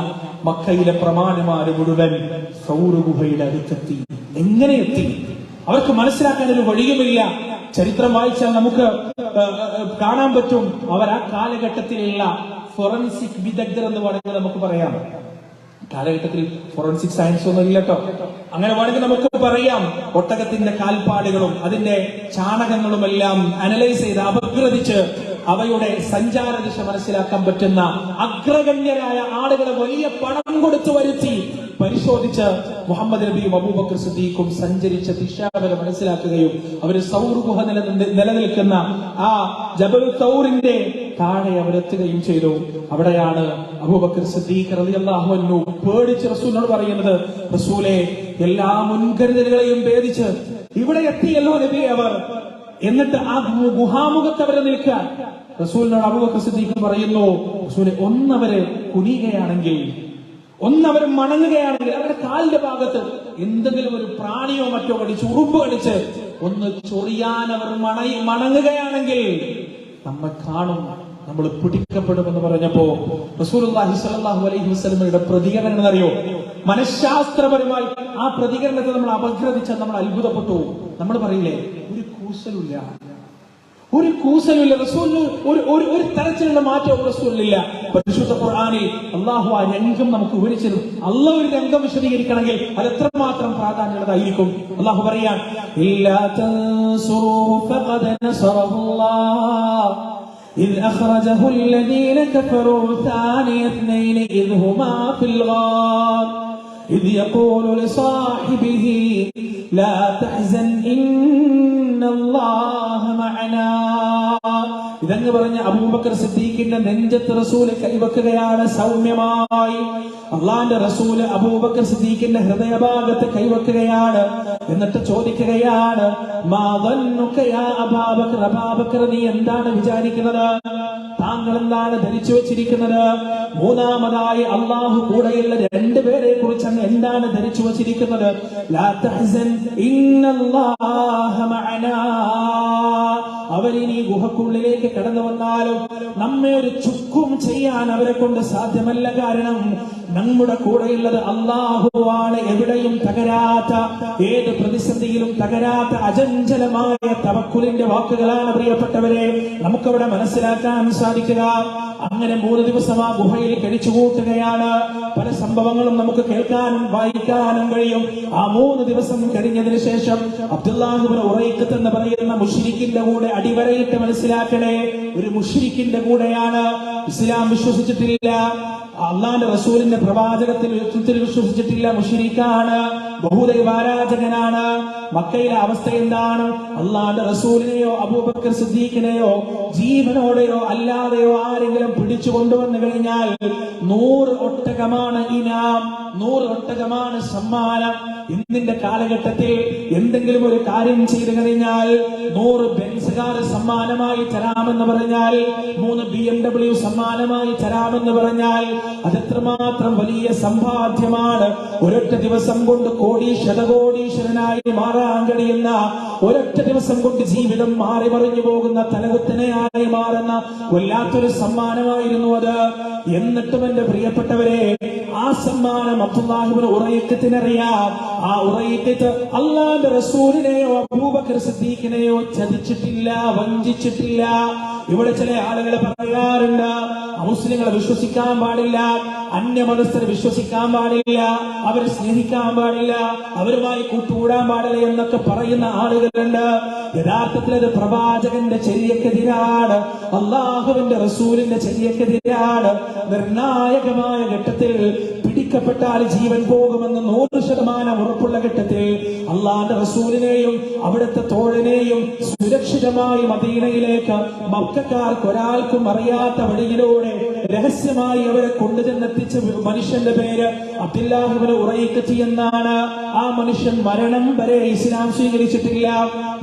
മക്കയിലെ പ്രമാണിമാര് മുഴുവൻ സൗർ ഗുഹയുടെ അടുത്തെത്തി. എങ്ങനെ എത്തി? അവർക്ക് മനസ്സിലാക്കാൻ ഒരു വഴിയുമില്ല. ചരിത്രം വായിച്ചാൽ നമുക്ക് കാണാൻ പറ്റും. അവർ ആ കാലഘട്ടത്തിലുള്ള ഫോറൻസിക് വിദഗ്ധർ എന്ന് വേണമെങ്കിൽ നമുക്ക് പറയാം. കാലഘട്ടത്തിൽ ഫോറൻസിക് സയൻസ് ഒന്നും ഇല്ലട്ടോ. അങ്ങനെ വേണമെങ്കിൽ നമുക്ക് പറയാം. ഒട്ടകത്തിന്റെ കാൽപ്പാടുകളും അതിന്റെ ചാണകങ്ങളുമെല്ലാം അനലൈസ് ചെയ്ത് അപഗ്രഥിച്ച് അവയുടെ സഞ്ചാര ദിശ മനസ്സിലാക്കാൻ പറ്റുന്ന അഗ്രഗണ്യരായ ആളുകളെ വലിയ പണം കൊടുത്തു വരുത്തി പരിശോധിച്ച് മുഹമ്മദ് നബിയും അബൂബക്കർ സിദ്ദീഖും സഞ്ചരിച്ച ദിശാവര മനസ്സിലാക്കുകയും അവര് സൗർ ഗുഹ നിലനിൽക്കുന്ന ആ ജബൽ സൗറിന്റെ താഴെ അവരെത്തുകയും ചെയ്തു. അവിടെയാണ് അബൂബക്കർ സിദ്ദീഖ് റളിയല്ലാഹു അൻഹു പേടിച്ച് റസൂലിനോട് പറയുന്നത്, റസൂലെ, എല്ലാ മുൻകരുതലുകളെയും ഭേദിച്ച് ഇവിടെ എത്തിയല്ലോ നബി അവർ. എന്നിട്ട് ആ ഗുഹാമുഖത്ത് അവരെ നിൽക്കാൻ റസൂലിനോട് അബൂബക്കർ സിദ്ദീഖ് പറയുന്നു, റസൂലെ, ഒന്നവര് കുനിയുകയാണെങ്കിൽ, ഒന്നവർ മണങ്ങുകയാണെങ്കിൽ, അവരുടെ കാലിന്റെ ഭാഗത്ത് എന്തെങ്കിലും ഒരു പ്രാണിയോ മറ്റോ കടിച്ച് ഉറുമ്പ് കടിച്ച് ഒന്ന് ചൊറിയാൻ അവർ മണങ്ങുകയാണെങ്കിൽ നമ്മൾ കാണും, നമ്മൾ പിടിക്കപ്പെടുമെന്ന് പറഞ്ഞപ്പോ റസൂലുള്ളാഹി സ്വല്ലല്ലാഹു അലൈഹി വസല്ലമയുടെ പ്രതികരണം എന്നറിയോ? മനഃശാസ്ത്രപരമായി ആ പ്രതികരണത്തെ നമ്മൾ അപഗ്രഥിച്ചാൽ നമ്മൾ അത്ഭുതപ്പെട്ടു. നമ്മൾ പറയില്ലേ, ഒരു കൂസലില്ല, ഒരു കൂസലില്ല റസൂലിന്, ഒരു തരത്തിലുള്ള മാറ്റവും റസൂലിനില്ല. പരിശുദ്ധ ഖുർആനിൽ അള്ളാഹു ആ രംഗം നമുക്ക് വിവരിച്ചിരുന്നു. അള്ളാഹു ഒരു രംഗം വിശദീകരിക്കണമെങ്കിൽ അത് എത്രമാത്രം പ്രാധാന്യമുള്ളതായിരിക്കും. അള്ളാഹു പറയാൻ, ഇല്ലാ തൻസുറൂഹു ഫഖദ് നസറഹുല്ലാഹ് إذ أخرجه الذين كفروا ثاني اثنين إذ هما في الغار إذ يقول لصاحبه لا تحزن إن الله معنا. ഇതങ്ങ് പറഞ്ഞ അബൂബക്കർ സിദ്ദീഖിന്റെ നെഞ്ചത്ത് റസൂല് കൈവക്കുകയാണ് സൗമ്യമായി. അള്ളാന്റെ റസൂല് അബൂബക്കർ സിദ്ദീഖിന്റെ ഹൃദയഭാഗത്ത് കൈവക്കുകയാണ്. എന്നിട്ട് ചോദിക്കുകയാണ്, മാ ദന്നുക യാ അബൂബക്കർ, അബൂബക്കർ, നീ എന്താണ് വിചാരിക്കുന്നത്? താങ്കൾ എന്താണ് ധരിച്ചു വെച്ചിരിക്കുന്നത്? മൂന്നാമതായി അള്ളാഹു കൂടെയുള്ള 2 പേരെ കുറിച്ച് അങ്ങ് എന്താണ് ധരിച്ചു വെച്ചിരിക്കുന്നത്? ലാ തഹ്സൻ ഇന്നല്ലാഹ മഅനാ, അവരിനി ഗുഹക്കുള്ളിലേക്ക് കടന്നു വന്നാലും നമ്മെ ഒരു ചുക്കും ചെയ്യാൻ അവരെ കൊണ്ട് സാധ്യമല്ല. കാരണം നമ്മുടെ കൂടെയുള്ളത് അല്ലാഹുവാണ്. എവിടെയും തകരാത്ത, ഏത് പ്രതിസന്ധിയിലും തകരാത്ത അചഞ്ചലമായ തവക്കുലിന്റെ വാക്കുകളാണ് പ്രിയപ്പെട്ടവരെ നമുക്കവിടെ മനസ്സിലാക്കാൻ സാധിക്കുക. അങ്ങനെ 3 ദിവസം ആ ഗുഹയിൽ കഴിച്ചുകൂട്ടുകയാണ്. പല സംഭവങ്ങളും നമുക്ക് കേൾക്കാനും വായിക്കാനും കഴിയും. ആ 3 ദിവസം കഴിഞ്ഞതിന് ശേഷം അബ്ദുല്ലാഹ് ഇബ്നു ഉറൈഖത്ത് എന്ന് പറയുന്ന മുശ്രിക്കിന്റെ കൂടെ അടിവരയിട്ട് മനസ്സിലാക്കണേ, ഒരു മുശ്രിക്കിന്റെ കൂടെയാണ്. ഇസ്ലാം വിശ്വസിച്ചിട്ടില്ല, അള്ളാന്റെ റസൂലിന്റെ പ്രവാചകത്തിൽ വിശ്വസിച്ചിട്ടില്ല, മുശ്രിക്കാണ്, ബഹുദൈവാരാധകനാണ്. മക്കയിലെ അവസ്ഥ എന്താണ്? അള്ളാന്റെ റസൂലിനെയോ അബൂബക്കർ സിദ്ദീഖിനെയോ ജീവനോടെയോ അല്ലാതെയോ ആരെങ്കിലും പിടിച്ചു കൊണ്ടുവന്നു കഴിഞ്ഞാൽ 100 ഒട്ടകമാണ് ഇനാം, 100 ഒട്ടകമാണ് സമ്മാനം. ഇന്നിന്റെ കാലഘട്ടത്തിൽ എന്തെങ്കിലും ഒരു കാര്യം ചെയ്തു കഴിഞ്ഞാൽ 100 ബെൻസ് കാർ സമ്മാനമായി തരാമെന്ന് പറഞ്ഞാൽ, 3 BMW സമ്മാനമായി തരാമെന്ന് പറഞ്ഞാൽ അതെത്രമാത്രം വലിയ സമ്പാദ്യമാണ്. ഒരൊറ്റ ദിവസം കൊണ്ട് ശതകോടീശ്വരനായി മാറാൻ കഴിയുന്ന, ഒരൊറ്റ ദിവസം കൊണ്ട് ജീവിതം മാറി മറിഞ്ഞു പോകുന്ന, തലകുത്തനെയായി മാറുന്ന വല്ലാത്തൊരു സമ്മാനമായിരുന്നു അത്. എന്നിട്ടും എന്റെ പ്രിയപ്പെട്ടവരെ, ആ സമ്മാനം അബ്ദുല്ലാഹ് ഇബ്നു ഉറൈഖത്തിനറിയാം. ആ ഉറൈഖത്ത് അല്ലാഹുവിന്റെ റസൂലിനെയോ അബൂബക്കർ സിദ്ദീഖിനെയോ ചതിച്ചിട്ടില്ല, വഞ്ചിച്ചിട്ടില്ല. ഇവിടെ ചില ആളുകൾ പറയാറുണ്ട്, മുസ്ലിങ്ങളെ വിശ്വസിക്കാൻ പാടില്ല, അന്യമതസ്ഥരെ വിശ്വസിക്കാൻ പാടില്ല, അവരെ സ്നേഹിക്കാൻ പാടില്ല, അവരുമായി കൂട്ടുകൂടാൻ പാടില്ല എന്നൊക്കെ പറയുന്ന ആളുകളുണ്ട്. യഥാർത്ഥത്തിൽ അത് പ്രവാചകന്റെ ചര്യക്കെതിരാണ്, അള്ളാഹുവിന്റെ റസൂലിന്റെ ചര്യക്കെതിരാണ്. നിർണായകമായ ഘട്ടത്തിൽ പിടിക്കപ്പെട്ടാൽ ജീവൻ പോകുമെന്ന് 100% ഉറപ്പുള്ള ഘട്ടത്തിൽ അള്ളാഹുവിന്റെ റസൂലിനെയും അവിടുത്തെ തോഴനെയും സുരക്ഷിതമായി മദീനയിലേക്ക് മക്കക്കാർക്ക് ഒരാൾക്കും അറിയാത്ത വഴിയിലൂടെ രഹസ്യമായി അവരെ കൊണ്ടുചെന്നെത്തിച്ച മനുഷ്യന്റെ പേര് അബ്ദുല്ലാഹ് ഇബ്നു ഉറൈഖത്ത് എന്നാണ്. ആ മനുഷ്യൻ മരണം വരെ ഇസ്ലാം സ്വീകരിച്ചിട്ടില്ല,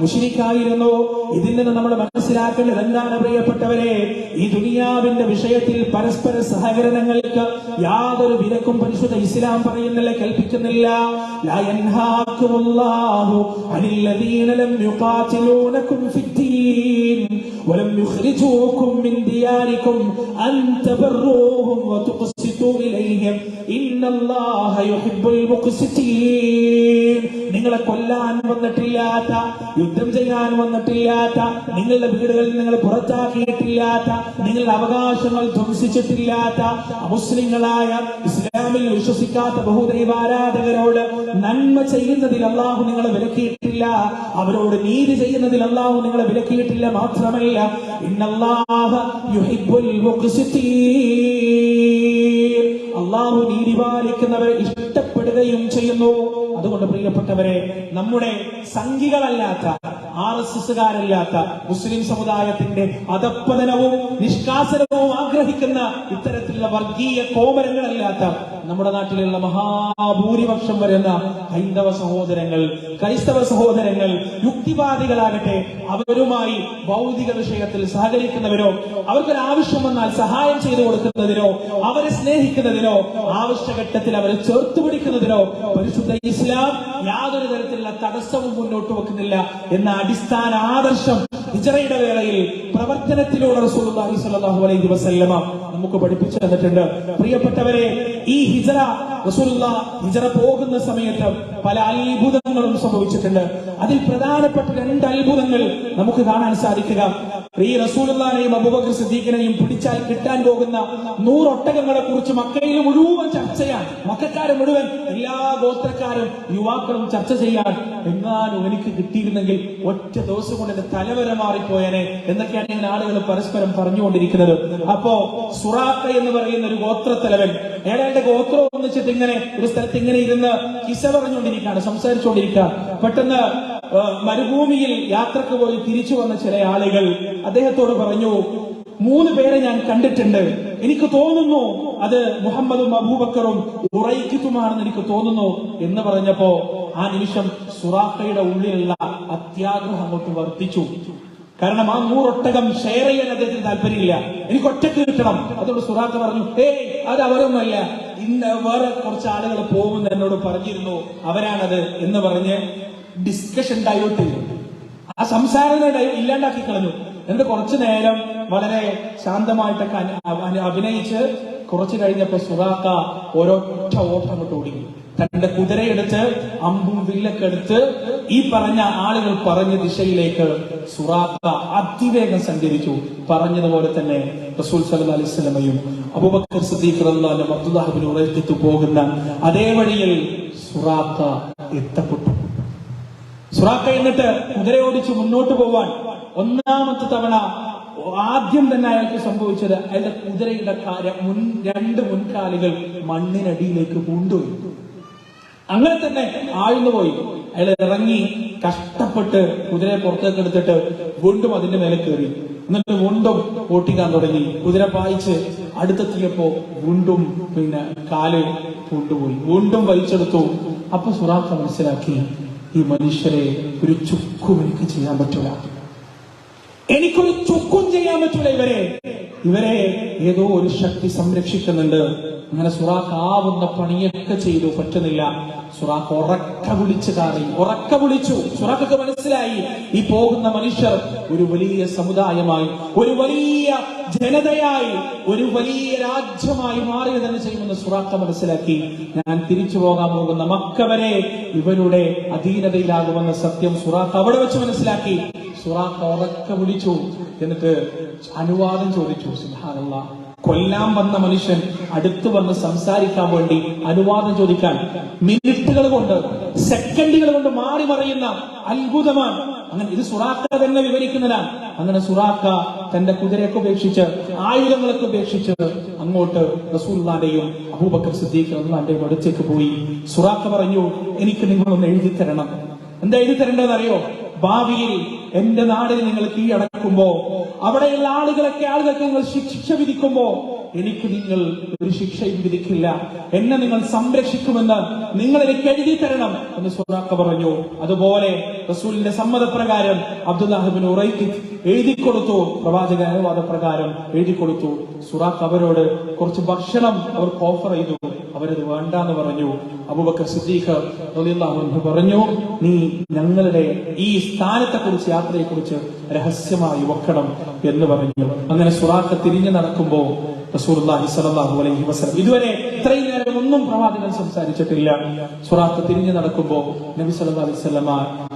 മുശ്രിക്കായിരുന്നു. ഇതിൽ നിന്ന് നമ്മൾ മനസ്സിലാക്കേണ്ടത് എന്താണ് പ്രിയപ്പെട്ടവരെ? ഈ ദുനിയാവിന്റെ വിഷയത്തിൽ പരസ്പര സഹകരണങ്ങൾക്ക് യാതൊരു വിലക്കും പരിശുദ്ധ ഇസ്ലാം പറയുന്നില്ല, കൽപ്പിക്കുന്നില്ല. ലാ യൻഹാകുമുല്ലാഹു അനില്ലദീന ലം യുഖാതിലൂനകും ഫിദ്ദീൻ വലം യുഖ്രിജൂകും മിൻ ദിയാരികും അൻ തബറൂഹും വതുഖ്സിതു ഇലൈഹിം ഇന്നല്ലാഹ യുഹിബ്ബുൽ മുഖ്സിതീൻ. നിങ്ങളെ കൊല്ലാൻ വന്നിട്ടില്ലാത്ത, യുദ്ധം ചെയ്യാൻ വന്നിട്ടില്ലാത്ത, നിങ്ങളുടെ വീടുകളിൽ നിങ്ങൾ പുറത്താക്കിയിട്ടില്ലാത്ത, നിങ്ങളുടെ അവകാശങ്ങൾ ധ്വംസിച്ചിട്ടില്ലാത്ത മുസ്ലിങ്ങളായ ഇസ്ലാമിൽ വിശ്വസിക്കാത്ത ബഹുദൈവാരാധകരോട് നന്മ ചെയ്യുന്നതിൽ അള്ളാഹു നിങ്ങളെ വിലക്കിയിട്ടില്ല, അവരോട് നീതി ചെയ്യുന്നതിൽ അള്ളാഹു നിങ്ങളെ വിലക്കിയിട്ടില്ല. മാത്രമല്ല, ഇന്നല്ലാഹ യുഹിബ്ബുൽ മുഖ്സിതീൻ, അള്ളാഹു നീതി പാലിക്കുന്നവരെ ഇഷ്ടപ്പെടുകയും ചെയ്യുന്നു. അതുകൊണ്ട് പ്രിയപ്പെട്ടവരെ, നമ്മുടെ സംഘികളല്ലാത്ത, RSSകാരല്ലാത്ത, മുസ്ലിം സമുദായത്തിന്റെ അധപ്പതനവും നിഷ്കാസനവും ആഗ്രഹിക്കുന്ന ഇത്തരത്തിലുള്ള വർഗീയ കോമരങ്ങളല്ലാത്ത നമ്മുടെ നാട്ടിലുള്ള മഹാഭൂരിപക്ഷം വരുന്ന ഹൈന്ദവ സഹോദരങ്ങൾ, ക്രൈസ്തവ സഹോദരങ്ങൾ, യുക്തിവാദികളാകട്ടെ, അവരുമായി ഭൗതിക വിഷയത്തിൽ സഹകരിക്കുന്നവരോ, അവർക്കൊരു ആവശ്യം വന്നാൽ സഹായം ചെയ്തു കൊടുക്കുന്നതിനോ, അവരെ സ്നേഹിക്കുന്നതിനോ, ആവശ്യഘട്ടത്തിൽ അവരെ ചേർത്ത് പിടിക്കുന്നതിനോ പരിശുദ്ധ ഇസ്ലാം യാതൊരു തരത്തിലുള്ള തടസ്സവും മുന്നോട്ട് വെക്കുന്നില്ല എന്ന അടിസ്ഥാന ആദർശം ഹിജ്റയുടെ വേളയിൽ പ്രവർത്തനത്തിലൂടെ റസൂലുള്ളാഹി സ്വല്ലല്ലാഹു അലൈഹി വസല്ലമ നമുക്ക് പഠിപ്പിച്ചു തന്നിട്ടുണ്ട്. പ്രിയപ്പെട്ടവരെ, ഈ റസൂലുള്ളാഹി ഹിജ്റ പോകുന്ന സമയത്ത് പല അത്ഭുതങ്ങളും സംഭവിച്ചിട്ടുണ്ട്. അതിൽ പ്രധാനപ്പെട്ട 2 അത്ഭുതങ്ങൾ നമുക്ക് കാണാൻ സാധിക്കുക. ഈ റസൂലുള്ളാഹിനെയും അബൂബക്കർ സിദ്ദീഖിനെയും പിടിച്ചാൽ കിട്ടാൻ പോകുന്ന 100 ഒട്ടകങ്ങളെ കുറിച്ച് മക്കയിൽ മുഴുവൻ ചർച്ചയാണ്. മക്കക്കാരെ മുഴുവൻ, എല്ലാ ഗോത്രക്കാരും യുവാക്കളും ചർച്ച ചെയ്യാൻ, എങ്ങാനും എനിക്ക് കിട്ടിയിരുന്നെങ്കിൽ ഒറ്റ ദിവസം കൊണ്ട് എന്റെ തലവര മാറിപ്പോയനെ എന്നൊക്കെയാണ് ഇങ്ങനെ ആളുകൾ പരസ്പരം പറഞ്ഞുകൊണ്ടിരിക്കുന്നത്. അപ്പോ സുറാഖ എന്ന് പറയുന്ന ഒരു ഗോത്രത്തലവൻ അയാളുടെ ഗോത്രം ഒന്നിച്ചിട്ട് ഇങ്ങനെ ഒരു സ്ഥലത്ത് ഇങ്ങനെ ഇരുന്ന് കിസ പറഞ്ഞുകൊണ്ടിരിക്കുകയാണ്, സംസാരിച്ചുകൊണ്ടിരിക്കുക. പെട്ടെന്ന് മരുഭൂമിയിൽ യാത്രക്ക് പോയി തിരിച്ചു വന്ന ചില ആളുകൾ അദ്ദേഹത്തോട് പറഞ്ഞു, 3 പേരെ ഞാൻ കണ്ടിട്ടുണ്ട്, എനിക്ക് തോന്നുന്നു അത് മുഹമ്മദും അബൂബക്കറും ഉറൈഖത്തുമാണെന്ന് എനിക്ക് തോന്നുന്നു എന്ന് പറഞ്ഞപ്പോ ആ നിമിഷം സുറാഖയുടെ ഉള്ളിലുള്ള അത്യാഗ്രഹം അങ്ങോട്ട് വർദ്ധിച്ചു. കാരണം ആ 100 ഒട്ടകം ഷെയർ ചെയ്യാൻ അദ്ദേഹത്തിന് താല്പര്യമില്ല, എനിക്ക് ഒറ്റക്ക് കിട്ടണം. അതുകൊണ്ട് സുറാഖ പറഞ്ഞു, അത് അവരൊന്നുമല്ല, ഇന്ന് വേറെ കുറച്ച് ആളുകൾ പോകുമെന്ന് എന്നോട് പറഞ്ഞിരുന്നു, അവരാണത് എന്ന് പറഞ്ഞ് ഡിസ്കഷൻ ഡൈവേർട്ട് ചെയ്തു. ആ സംസാരങ്ങളുടെ ഇല്ലാണ്ടാക്കി കളഞ്ഞു. എന്നിട്ട് കുറച്ചു നേരം വളരെ ശാന്തമായിട്ടൊക്കെ അഭിനയിച്ച് കുറച്ചു കഴിഞ്ഞപ്പോ സുറാഖ ഒരൊറ്റ ഓട്ടം അങ്ങോട്ട് ഓടി. തന്റെ കുതിരയെടുത്ത് അമ്പും വില്ലൊക്കെ എടുത്ത് ഈ പറഞ്ഞ ആളുകൾ പറഞ്ഞ ദിശയിലേക്ക് സുറാഖ അതിവേഗം സഞ്ചരിച്ചു. പറഞ്ഞതുപോലെ തന്നെ റസൂൽ സല്ലല്ലാഹു അലൈഹി വസല്ലമയും അബൂബക്കർ സിദ്ദീഖ് റളിയല്ലാഹു അൻഹു അബ്ദുല്ലാഹ് ഇബ്നു ഉറൈഖത്ത് പോകുന്ന അതേ വഴിയിൽ സുറാഖ എത്തപ്പെട്ടു. സുറാഖ എന്നിട്ട് കുതിര ഓടിച്ച് മുന്നോട്ട് പോവാൻ ഒന്നാമത്തെ തവണ ആദ്യം തന്നെ അയാൾക്ക് സംഭവിച്ചത് അയാളുടെ കുതിരയുടെ രണ്ട് മുൻകാലുകൾ മണ്ണിനടിയിലേക്ക് പൂണ്ടുപോയി. അങ്ങനെ തന്നെ ആഴ്ന്നുപോയി. അയാൾ ഇറങ്ങി കഷ്ടപ്പെട്ട് കുതിരയെ പുറത്തേക്ക് എടുത്തിട്ട് വീണ്ടും അതിന്റെ മേലെ കയറി. എന്നിട്ട് വീണ്ടും ഓട്ടിക്കാൻ തുടങ്ങി. കുതിര പായിച്ച് അടുത്തെത്തിയപ്പോ വീണ്ടും കാല് പൂണ്ടുപോയി. വീണ്ടും വലിച്ചെടുത്തു. അപ്പൊ സുറാഖ മനസ്സിലാക്കി, ഈ മനുഷ്യരെ ഒരു ചുക്കും എനിക്ക് ചെയ്യാൻ പറ്റില്ല, എനിക്കൊരു ചുക്കും ചെയ്യാൻ പറ്റില്ല. ഇവരെ ഏതോ ഒരു ശക്തി സംരക്ഷിക്കുന്നുണ്ട്. അങ്ങനെ സുറാഖ് ആവുന്ന പണിയൊക്കെ ചെയ്തു, പറ്റുന്നില്ല. സുറാഖ് ഉറക്ക വിളിച്ചു കാറി, ഉറക്ക വിളിച്ചു. സുറാഖക്ക് മനസ്സിലായി, ഈ പോകുന്ന മനുഷ്യർ ഒരു വലിയ സമുദായമായി, ഒരു വലിയ ജനതയായി, ഒരു വലിയ രാജ്യമായി മാറുക തന്നെ ചെയ്യുമെന്ന് സുറാഖ് മനസ്സിലാക്കി. ഞാൻ തിരിച്ചു പോകാൻ പോകുന്ന മക്ക വരെ ഇവരുടെ അധീനതയിലാകുമെന്ന സത്യം സുറാഖ് അവിടെ വെച്ച് മനസ്സിലാക്കി. സുറാഖ് ഉറക്ക വിളിച്ചു. എന്നിട്ട് അനുവാദം ചോദിച്ചു. സുബ്ഹാനല്ലാഹ്, കൊല്ലാൻ വന്ന മനുഷ്യൻ അടുത്ത് വന്ന് സംസാരിക്കാൻ വേണ്ടി അനുവാദം ചോദിക്കാൻ മിനിറ്റുകൾ കൊണ്ട്, സെക്കൻഡുകൾ കൊണ്ട് മാറി മറിയുന്ന അത്ഭുതമാണ്. അങ്ങനെ ഇത് സുറാഖ തന്നെ വിവരിക്കുന്നതാണ്. അങ്ങനെ സുറാഖ തന്റെ കുതിരയൊക്കെ ഉപേക്ഷിച്ച്, ആയുധങ്ങളൊക്കെ ഉപേക്ഷിച്ച് അങ്ങോട്ട് റസൂലുള്ളാഹിന്റെയും അബൂബക്കർ സിദ്ദീഖ് റളിയല്ലാഹുവിന്റെയും അടുത്തേക്ക് പോയി. സുറാഖ പറഞ്ഞു, എനിക്ക് നിങ്ങളൊന്ന് എഴുതി തരണം. എന്താ എഴുതി തരേണ്ടതെന്ന് അറിയോ? ഭാവിയിൽ എന്റെ നാടിൽ നിങ്ങൾ കീഴടക്കുമ്പോ, അവിടെയുള്ള ആളുകൾക്ക് നിങ്ങൾ ശിക്ഷ വിധിക്കുമ്പോ എനിക്ക് നിങ്ങൾ ഒരു ശിക്ഷയും വിധിക്കില്ല, എന്നെ നിങ്ങൾ സംരക്ഷിക്കുമെന്ന് നിങ്ങൾ എനിക്ക് എഴുതി തരണം എന്ന് സുറാഖ പറഞ്ഞു. അതുപോലെ റസൂലിന്റെ സമ്മതപ്രകാരം അബ്ദുല്ലാഹ് ഇബ്നു ഉറൈഖത്ത് എഴുതി കൊടുത്തു. പ്രവാചക അനുവാദപ്രകാരം എഴുതി കൊടുത്തു. സുറാഖ അവരോട് കുറച്ച് ഭക്ഷണം അവർക്ക് ഓഫർ ചെയ്തു. അവരത് വേണ്ടാന്ന് പറഞ്ഞു. അബൂബക്കർ സിദ്ദീഖ് റളിയല്ലാഹു അൻഹു പറഞ്ഞു, നീ ഞങ്ങളുടെ ഈ സ്ഥാനത്തെക്കുറിച്ച്, യാത്രയെക്കുറിച്ച് രഹസ്യമായി വെക്കണം എന്ന് പറഞ്ഞു. അങ്ങനെ സുറാഖ തിരിഞ്ഞു നടക്കുമ്പോ റസൂലുള്ളാഹി സ്വല്ലല്ലാഹു അലൈഹി വസല്ലം ഇതുവരെ ഇത്രയും നേരം ഒന്നും പ്രവാചകൻ സംസാരിച്ചിട്ടില്ല. സുറാഖ തിരിഞ്ഞു നടക്കുമ്പോ നബി സല്ലല്ലാഹു അലൈഹി വസല്ലമ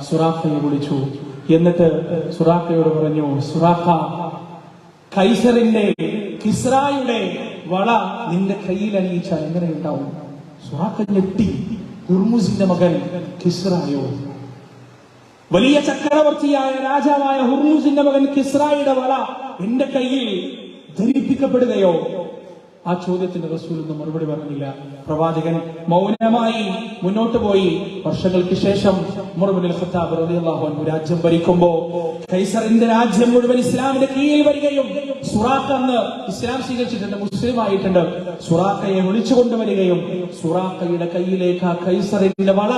സുറാഖയെ വിളിച്ചു. എന്നിട്ട് സുറാഖയോട് പറഞ്ഞു, സുറാഖ, കൈസറിന്റെ, കിസ്രായുടെ വള നിന്റെ കയ്യിൽ അണിയിച്ചാൽ എങ്ങനെയുണ്ടാവും? സുറാഖ ഞെട്ടി. ഹുർമുസിന്റെ മകൻ കിസ്രായോ? വലിയ ചക്രവർത്തിയായ രാജാവായ ഹുർമുസിന്റെ മകൻ കിസ്രായുടെ വള എന്റെ കയ്യിൽ ധരിപ്പിക്കപ്പെടുകയോ? ആ ചോദ്യത്തിന് റസൂൽ ഒന്നും മറുപടി പറഞ്ഞില്ല. പ്രവാചകൻ മൗനമായി മുന്നോട്ട് പോയി. വർഷങ്ങൾക്ക് ശേഷം ഉമർ ഇബ്നുൽ ഖത്താബ് റളിയല്ലാഹു അൻഹു രാജ്യം ഭരിക്കുമ്പോ കൈസറിന്റെ രാജ്യം മുഴുവൻ ഇസ്ലാമിന്റെ കീഴിൽ വരികയും സുറാഖ അന്ന് ഇസ്ലാം സ്വീകരിച്ചിട്ടുണ്ട്, മുസ്ലിം ആയിട്ടുണ്ട്. സുറാഖയെ വിളിച്ചു കൊണ്ടുവരികയും സുറാഖയുടെ കയ്യിലേക്ക് ആ കൈസറിന്റെ വള